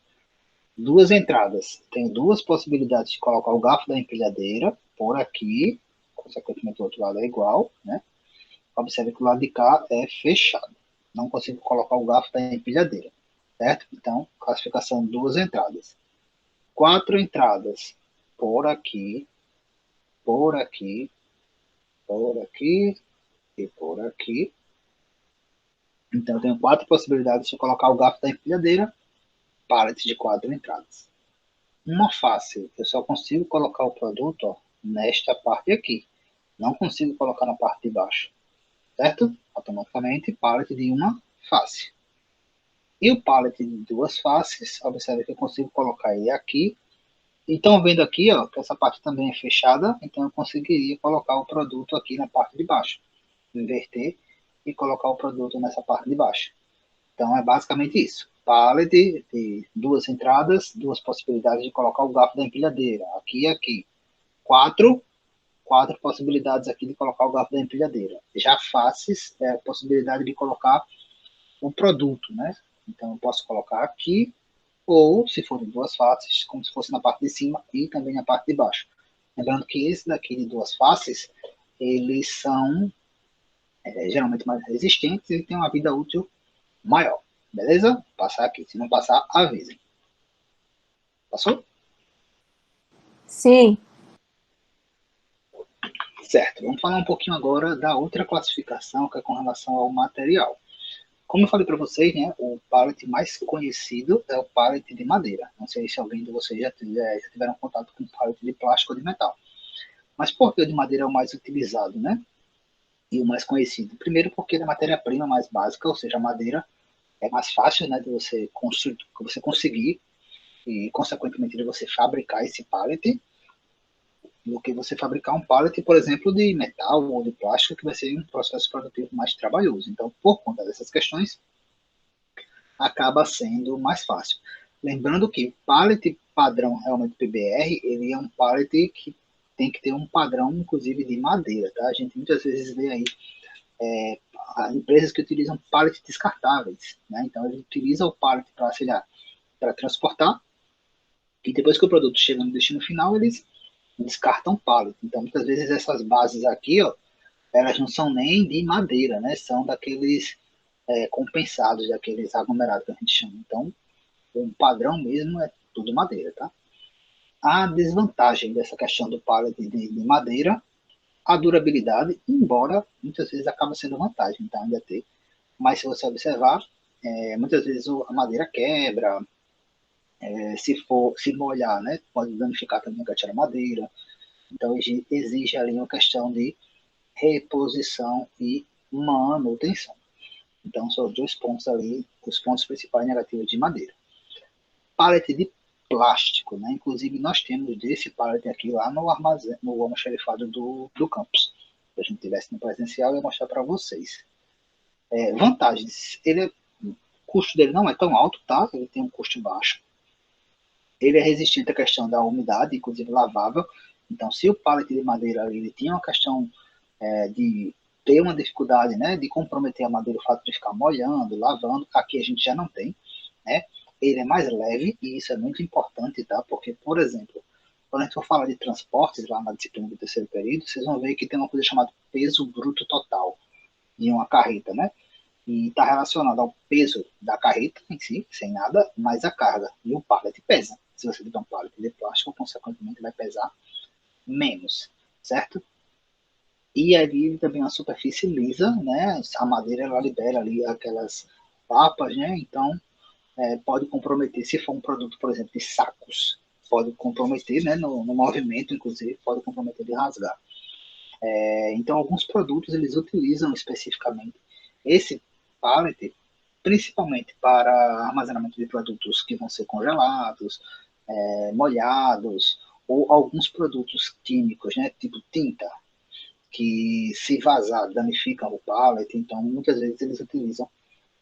Speaker 1: Duas entradas. Tem duas possibilidades de colocar o garfo da empilhadeira por aqui. Consequentemente, o outro lado é igual, né? Observe que o lado de cá é fechado. Não consigo colocar o garfo da empilhadeira, certo? Então, classificação duas entradas. Quatro entradas por aqui, por aqui, por aqui e por aqui. Então, eu tenho quatro possibilidades de colocar o garfo da empilhadeira, pallet de quatro entradas. Uma face, eu só consigo colocar o produto, ó, nesta parte aqui. Não consigo colocar na parte de baixo, certo? Automaticamente, pallet de uma face. E o pallet de duas faces, observe que eu consigo colocar ele aqui. Então, vendo aqui, ó, que essa parte também é fechada, então eu conseguiria colocar o produto aqui na parte de baixo. Inverter e colocar o produto nessa parte de baixo. Então, é basicamente isso. Pallet de duas entradas, duas possibilidades de colocar o garfo da empilhadeira. Aqui e aqui. Quatro possibilidades aqui de colocar o garfo da empilhadeira. Já faces, é a possibilidade de colocar o produto, né? Então, eu posso colocar aqui, ou, se forem duas faces, como se fosse na parte de cima e também na parte de baixo. Lembrando que esse daqui de duas faces, eles são geralmente mais resistentes e têm uma vida útil maior. Beleza? Vou passar aqui. Se não passar, avisem. Passou?
Speaker 3: Sim.
Speaker 1: Certo. Vamos falar um pouquinho agora da outra classificação, que é com relação ao material. Como eu falei para vocês, né, o pallet mais conhecido é o pallet de madeira. Não sei se alguém de vocês já tiveram contato com pallet de plástico ou de metal. Mas por que o de madeira é o mais utilizado, né? E o mais conhecido? Primeiro porque ele é a matéria-prima mais básica, ou seja, a madeira é mais fácil, né, de você conseguir e, consequentemente, de você fabricar esse pallet do que você fabricar um pallet, por exemplo, de metal ou de plástico, que vai ser um processo produtivo mais trabalhoso. Então, por conta dessas questões, acaba sendo mais fácil. Lembrando que o pallet padrão realmente PBR, ele é um pallet que tem que ter um padrão, inclusive, de madeira, tá? A gente muitas vezes vê aí empresas que utilizam pallets descartáveis, né? Então, ele utiliza o pallet para, sei lá, para transportar, e depois que o produto chega no destino final, eles descartam pallet. Então, muitas vezes essas bases aqui, ó, elas não são nem de madeira, né? São daqueles compensados, daqueles aglomerados que a gente chama. Então, o padrão mesmo é tudo madeira, tá? A desvantagem dessa questão do pallet de madeira, a durabilidade, embora muitas vezes acaba sendo vantagem, tá? Ainda ter. Mas se você observar, muitas vezes a madeira quebra, se molhar, né? Pode danificar também a madeira. Então exige ali uma questão de reposição e manutenção. Então são os dois pontos ali, os pontos principais negativos de madeira. Pallet de plástico, né? Inclusive nós temos desse pallet aqui lá no armazém, no almoxarifado do campus. Se a gente tivesse no presencial, eu ia mostrar para vocês. Vantagens, o custo dele não é tão alto, tá? Ele tem um custo baixo. Ele é resistente à questão da umidade, inclusive lavável. Então, se o pallet de madeira ele tinha uma questão de ter uma dificuldade, né, de comprometer a madeira, o fato de ficar molhando, lavando, aqui a gente já não tem, né? Ele é mais leve e isso é muito importante, tá? Porque, por exemplo, quando a gente for falar de transportes lá na disciplina do terceiro período, vocês vão ver que tem uma coisa chamada peso bruto total de uma carreta, né? E está relacionado ao peso da carreta em si, sem nada, mais a carga. E o pallet pesa. Se você tiver um pallet de plástico, consequentemente vai pesar menos, certo? E ali também uma superfície lisa, né? A madeira ela libera ali aquelas papas, né? Então pode comprometer, se for um produto, por exemplo, de sacos, pode comprometer, né? No movimento, inclusive, pode comprometer de rasgar. Então, alguns produtos eles utilizam especificamente esse pallet, principalmente para armazenamento de produtos que vão ser congelados, molhados, ou alguns produtos químicos, né? Tipo tinta, que se vazar danificam o pallet, então muitas vezes eles utilizam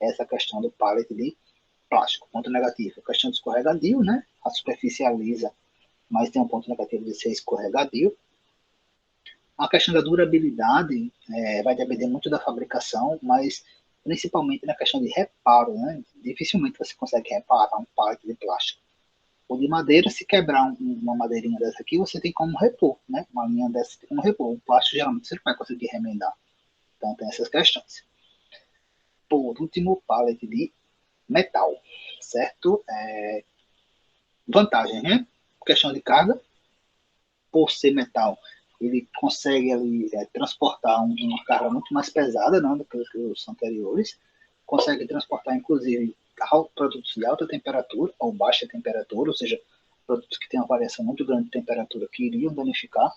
Speaker 1: essa questão do pallet de plástico. Ponto negativo, questão de escorregadio, né? A superfície é lisa, mas tem um ponto negativo de ser escorregadio. A questão da durabilidade vai depender muito da fabricação, mas principalmente na questão de reparo, né? Dificilmente você consegue reparar um pallet de plástico. O de madeira, se quebrar uma madeirinha dessa aqui, você tem como repor, né? Uma linha dessa tem como repor. O plástico, geralmente, você não vai conseguir remendar. Então, tem essas questões. Por último, o pallet de metal, certo? Vantagem, né? Questão de carga. Por ser metal, ele consegue ali, transportar uma carga muito mais pesada, não, do que os anteriores. Consegue transportar, inclusive, produtos de alta temperatura ou baixa temperatura, ou seja, produtos que têm uma variação muito grande de temperatura que iriam danificar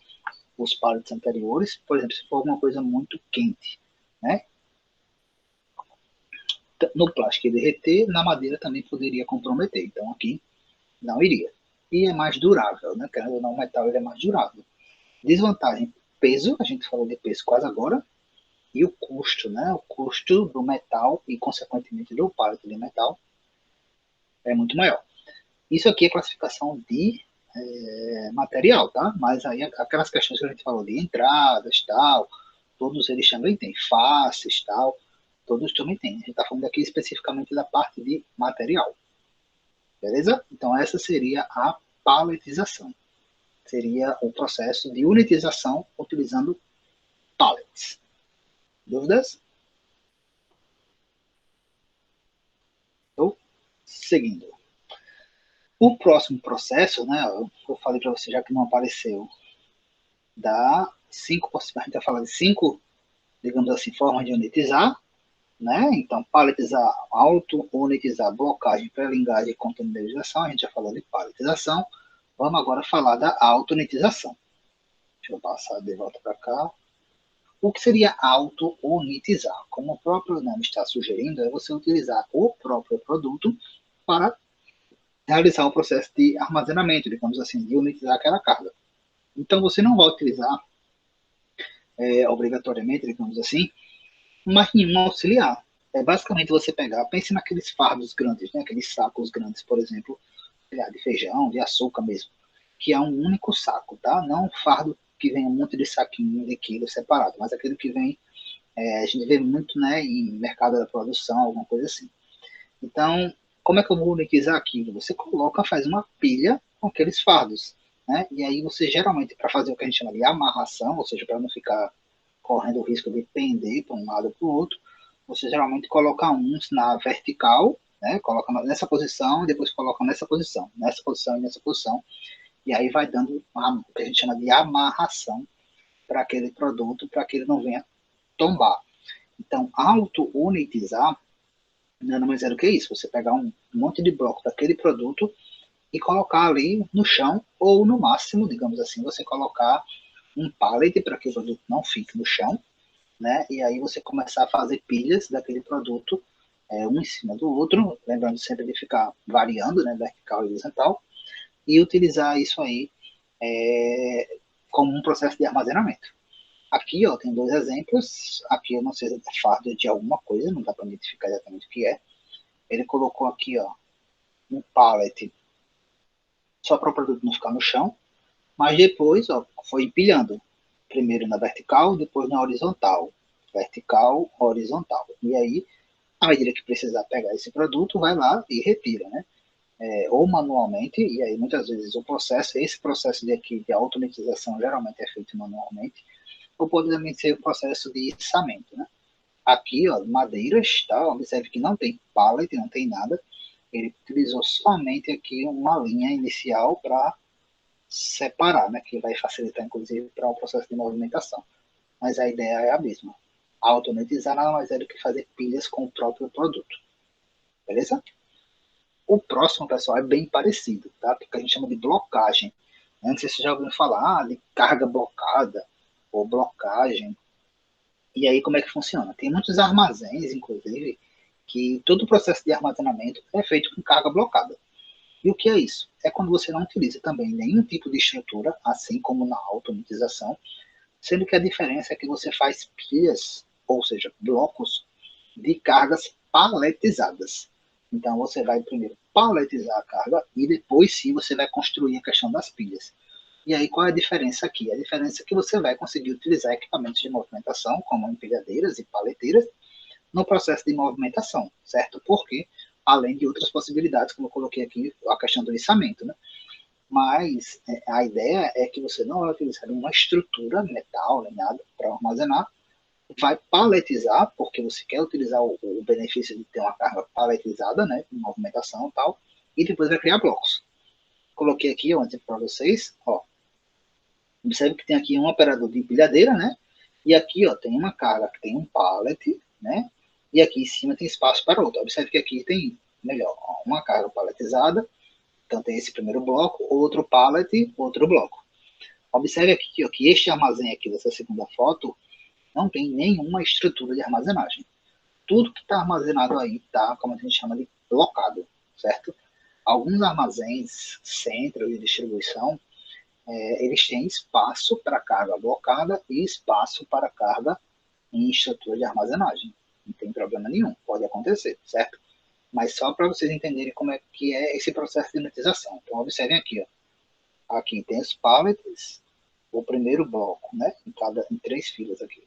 Speaker 1: os pallets anteriores. Por exemplo, se for alguma coisa muito quente, né? No plástico ia derreter, na madeira também poderia comprometer. Então aqui não iria. E é mais durável, né? Querendo ou não, o metal ele é mais durável. Desvantagem, peso, a gente falou de peso quase agora, e o custo, né? O custo do metal e, consequentemente, do pallet de metal é muito maior. Isso aqui é classificação de material, tá? Mas aí aquelas questões que a gente falou de entradas, tal, todos eles também têm, faces, tal, todos também têm. A gente está falando aqui especificamente da parte de material, beleza? Então essa seria a paletização. Seria o processo de unitização utilizando pallets. Dúvidas? Estou seguindo. O próximo processo, né, eu falei para você, já que não apareceu, dá 5 possibilidades. A gente vai falar de 5, digamos assim, formas de unitizar, né? Então, paletizar, auto-unitizar, blocagem, pré-lingagem e containerização. A gente já falou de paletização. Vamos agora falar da auto-unitização. Deixa eu passar de volta para cá. O que seria auto-unitizar? Como o próprio nome está sugerindo, é você utilizar o próprio produto para realizar o processo de armazenamento, digamos assim, de unitizar aquela carga. Então, você não vai utilizar, obrigatoriamente, digamos assim, mais nenhum auxiliar. É basicamente você pegar, pense naqueles fardos grandes, né? Aqueles sacos grandes, por exemplo, de feijão, de açúcar mesmo, que é um único saco, tá? Não um fardo que vem um monte de saquinho de quilo separado, mas aquele que vem, a gente vê muito, né, em mercado da produção, alguma coisa assim. Então, como é que eu vou unitizar aquilo? Você coloca, faz uma pilha com aqueles fardos, né? E aí você geralmente, para fazer o que a gente chama de amarração, ou seja, para não ficar correndo o risco de pender para um lado ou para o outro, você geralmente coloca uns na vertical, né? Coloca nessa posição, depois coloca nessa posição e nessa posição, e aí vai dando o que a gente chama de amarração para aquele produto, para que ele não venha tombar. Então, auto-unitizar nada mais é do que isso, você pegar um monte de bloco daquele produto e colocar ali no chão, ou no máximo, digamos assim, você colocar um pallet para que o produto não fique no chão, né? E aí você começar a fazer pilhas daquele produto, um em cima do outro, lembrando sempre de ficar variando, né, vertical e horizontal, e utilizar isso aí como um processo de armazenamento. Aqui, ó, tem 2 exemplos. Aqui eu não sei se é fardo de alguma coisa, não dá para identificar exatamente o que é. Ele colocou aqui, ó, um pallet só para o produto não ficar no chão, mas depois, ó, foi empilhando. Primeiro na vertical, depois na horizontal. Vertical, horizontal. E aí, à medida que precisar pegar esse produto, vai lá e retira, né? Ou manualmente, e aí muitas vezes esse processo de aqui de automatização geralmente é feito manualmente, ou pode também ser o processo de içamento, né? Aqui, ó, madeiras, tá? Observe que não tem pallet, não tem nada. Ele utilizou somente aqui uma linha inicial para separar, né? Que vai facilitar, inclusive, para o processo de movimentação. Mas a ideia é a mesma. Automatizar nada mais é do que fazer pilhas com o próprio produto. Beleza? O próximo, pessoal, é bem parecido, tá? Porque a gente chama de blocagem. Não sei se você já ouviu falar de carga blocada ou blocagem. E aí, como é que funciona? Tem muitos armazéns, inclusive, que todo o processo de armazenamento é feito com carga blocada. E o que é isso? É quando você não utiliza também nenhum tipo de estrutura, assim como na automatização, sendo que a diferença é que você faz pilhas, ou seja, blocos de cargas paletizadas. Então você vai primeiro paletizar a carga e depois sim você vai construir a questão das pilhas. E aí qual é a diferença aqui? A diferença é que você vai conseguir utilizar equipamentos de movimentação, como empilhadeiras e paleteiras, no processo de movimentação, certo? Porque, além de outras possibilidades, como eu coloquei aqui, a questão do içamento, né? Mas a ideia é que você não vai utilizar uma estrutura, metal, nem nada, para armazenar, vai paletizar, porque você quer utilizar o benefício de ter uma carga paletizada, né, em movimentação e tal, e depois vai criar blocos. Coloquei aqui um exemplo para vocês, ó. Observe que tem aqui um operador de empilhadeira, né, e aqui, ó, tem uma carga que tem um pallet, né, e aqui em cima tem espaço para outra. Observe que aqui tem, melhor, uma carga paletizada, então tem esse primeiro bloco, outro pallet, outro bloco. Observe aqui, ó, que este armazém aqui dessa segunda foto não tem nenhuma estrutura de armazenagem. Tudo que está armazenado aí está, como a gente chama de blocado, certo? Alguns armazéns, centros de distribuição, eles têm espaço para carga blocada e espaço para carga em estrutura de armazenagem. Não tem problema nenhum, pode acontecer, certo? Mas só para vocês entenderem como é que é esse processo de monetização. Então, observem aqui, ó. Aqui tem os pallets, o primeiro bloco, né? Em 3 filas aqui.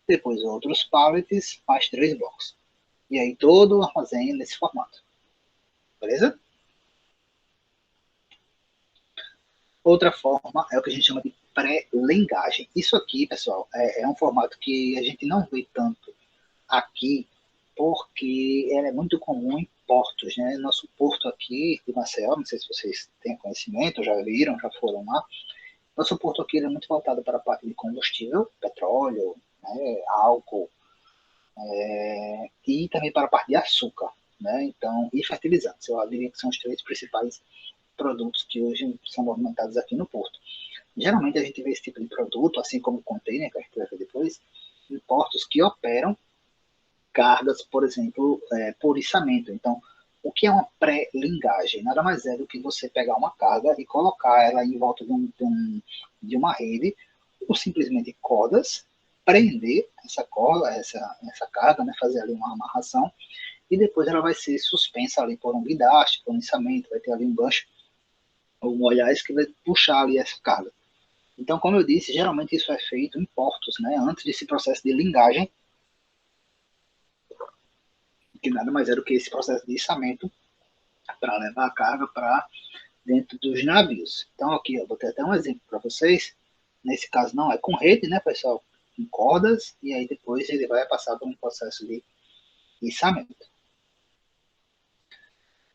Speaker 1: Depois outros pallets, mais 3 blocos. E aí todo o armazém nesse formato. Beleza? Outra forma é o que a gente chama de pré-lengagem. Isso aqui, pessoal, é um formato que a gente não vê tanto aqui, porque ela é muito comum em portos, né? Nosso porto aqui de Maceió, não sei se vocês têm conhecimento, já viram, já foram lá. Nosso porto aqui é muito voltado para a parte de combustível, petróleo, né, álcool, e também para a parte de açúcar, né? Então, e fertilizantes. Eu diria que são os três principais produtos que hoje são movimentados aqui no porto. Geralmente a gente vê esse tipo de produto, assim como o container, que a gente vai ver depois, em portos que operam cargas, por exemplo, por içamento. Então, o que é uma pré-lingagem? Nada mais é do que você pegar uma carga e colocar ela em volta de uma rede, ou simplesmente cordas, prender essa corda, essa carga, né, fazer ali uma amarração, e depois ela vai ser suspensa ali por um guindaste, por um içamento, vai ter ali um gancho, ou um olhar que vai puxar ali essa carga. Então, como eu disse, geralmente isso é feito em portos, né, antes desse processo de lingagem, que nada mais é do que esse processo de içamento para levar a carga para dentro dos navios. Então, aqui eu vou ter até um exemplo para vocês. Nesse caso, não é com rede, né, pessoal? Com cordas, e aí depois ele vai passar por um processo de içamento.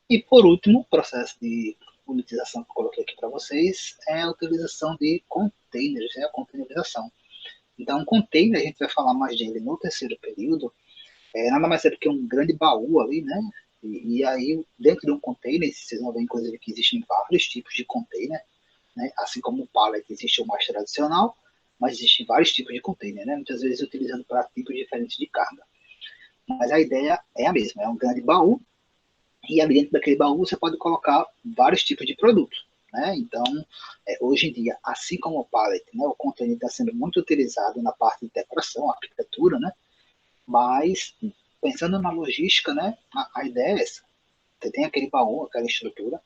Speaker 1: E por último, o processo de unitização que eu coloquei aqui para vocês é a utilização de containers, né, a containerização. Então, um container, a gente vai falar mais dele no terceiro período, nada mais é do que um grande baú ali, né? E aí, dentro de um container, vocês vão ver, inclusive, que existem vários tipos de container, né? Assim como o pallet existe o mais tradicional, mas existem vários tipos de container, né? Muitas vezes utilizando para tipos diferentes de carga. Mas a ideia é a mesma, é um grande baú, e ali dentro daquele baú você pode colocar vários tipos de produtos, né? Então, hoje em dia, assim como o pallet, né, o container está sendo muito utilizado na parte de decoração, arquitetura, né? Mas, pensando na logística, né, a ideia é essa. Você tem aquele baú, aquela estrutura.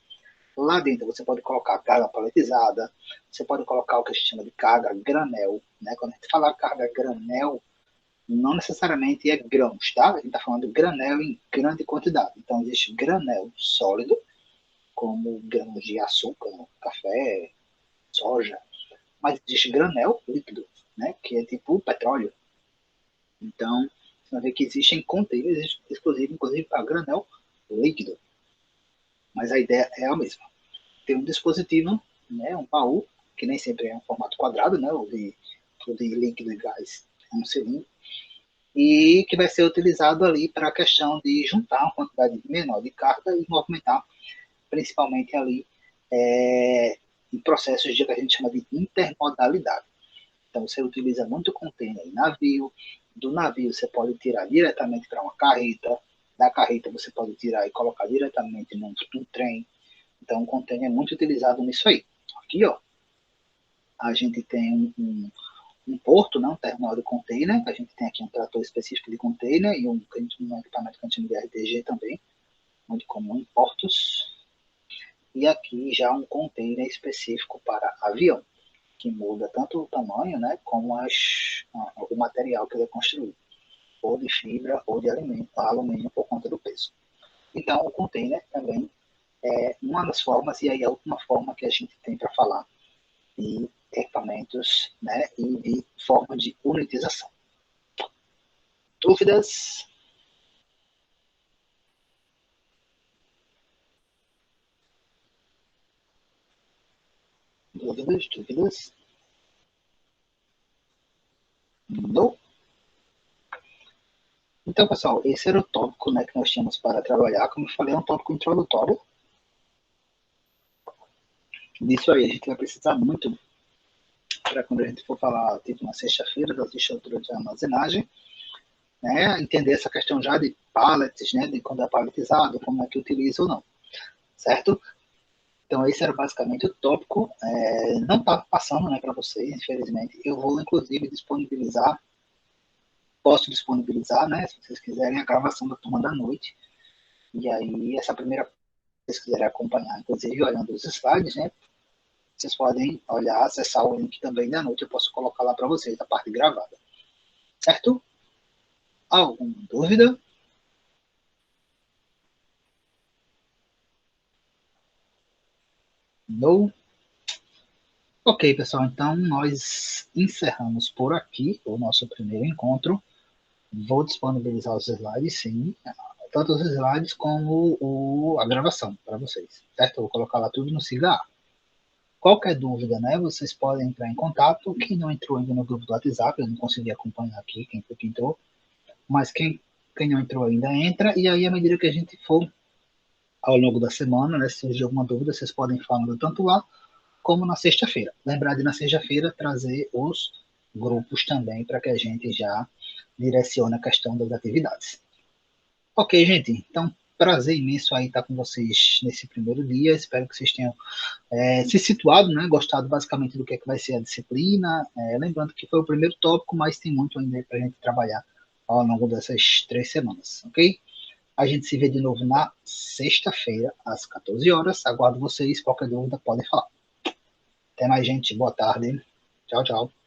Speaker 1: Lá dentro você pode colocar carga paletizada, você pode colocar o que a gente chama de carga granel. Né? Quando a gente fala carga granel, não necessariamente é grãos, tá? A gente está falando de granel em grande quantidade. Então, existe granel sólido, como grãos de açúcar, café, soja. Mas existe granel líquido, né? Que é tipo petróleo. Então, você vai ver que existem containers exclusivos, inclusive para granel líquido. Mas a ideia é a mesma. Tem um dispositivo, né, um baú, que nem sempre é um formato quadrado, né, o de líquido e gás é um cilindro, e que vai ser utilizado ali para a questão de juntar uma quantidade menor de carga e movimentar, principalmente ali em processos de que a gente chama de intermodalidade. Então, você utiliza muito container em navio, do navio você pode tirar diretamente para uma carreta, da carreta você pode tirar e colocar diretamente num trem. Então, o container é muito utilizado nisso aí. Aqui, ó, a gente tem um porto, né, um terminal de container, a gente tem aqui um trator específico de container e um equipamento que a gente chama de RTG também, muito comum em portos. E aqui já um container específico para avião, que muda tanto o tamanho, né, como o material que ele é construído, ou de fibra ou de alumínio por conta do peso. Então, o container também é uma das formas, e aí a última forma que a gente tem para falar de equipamentos, né, e de forma de unitização. Dúvidas? Dúvidas? Não? Então, pessoal, esse era o tópico, né, que nós tínhamos para trabalhar. Como eu falei, é um tópico introdutório. Disso aí a gente vai precisar muito para quando a gente for falar, tipo, na sexta-feira, das estruturas de armazenagem, né, entender essa questão já de pallets, né, de quando é palletizado, como é que utiliza ou não, certo? Então, esse era basicamente o tópico. Não estava passando, né, para vocês, infelizmente. Eu vou, inclusive, disponibilizar, posso disponibilizar, né, se vocês quiserem, a gravação da turma da noite. E aí, essa primeira, se vocês quiserem acompanhar, inclusive, olhando os slides, né, vocês podem olhar, acessar o link também da noite. Eu posso colocar lá para vocês, a parte gravada. Certo? Alguma dúvida? Não? Ok, pessoal, então nós encerramos por aqui o nosso primeiro encontro. Vou disponibilizar os slides, sim, tanto os slides como a gravação para vocês, certo? Eu vou colocar lá tudo no Siga. Qualquer dúvida, né, vocês podem entrar em contato. Quem não entrou ainda no grupo do WhatsApp, eu não consegui acompanhar aqui quem foi que entrou, mas quem não entrou ainda entra, e aí à medida que a gente for ao longo da semana, né, se surgir alguma dúvida, vocês podem falar tanto lá como na sexta-feira. Lembrar de na sexta-feira trazer os grupos também para que a gente já direcione a questão das atividades. Ok, gente, então prazer imenso aí estar com vocês nesse primeiro dia. Espero que vocês tenham se situado, né, gostado basicamente do que é que vai ser a disciplina. Lembrando que foi o primeiro tópico, mas tem muito ainda para a gente trabalhar ao longo dessas 3 semanas, ok? A gente se vê de novo na sexta-feira, às 14 horas. Aguardo vocês. Qualquer dúvida, podem falar. Até mais, gente. Boa tarde. Tchau, tchau.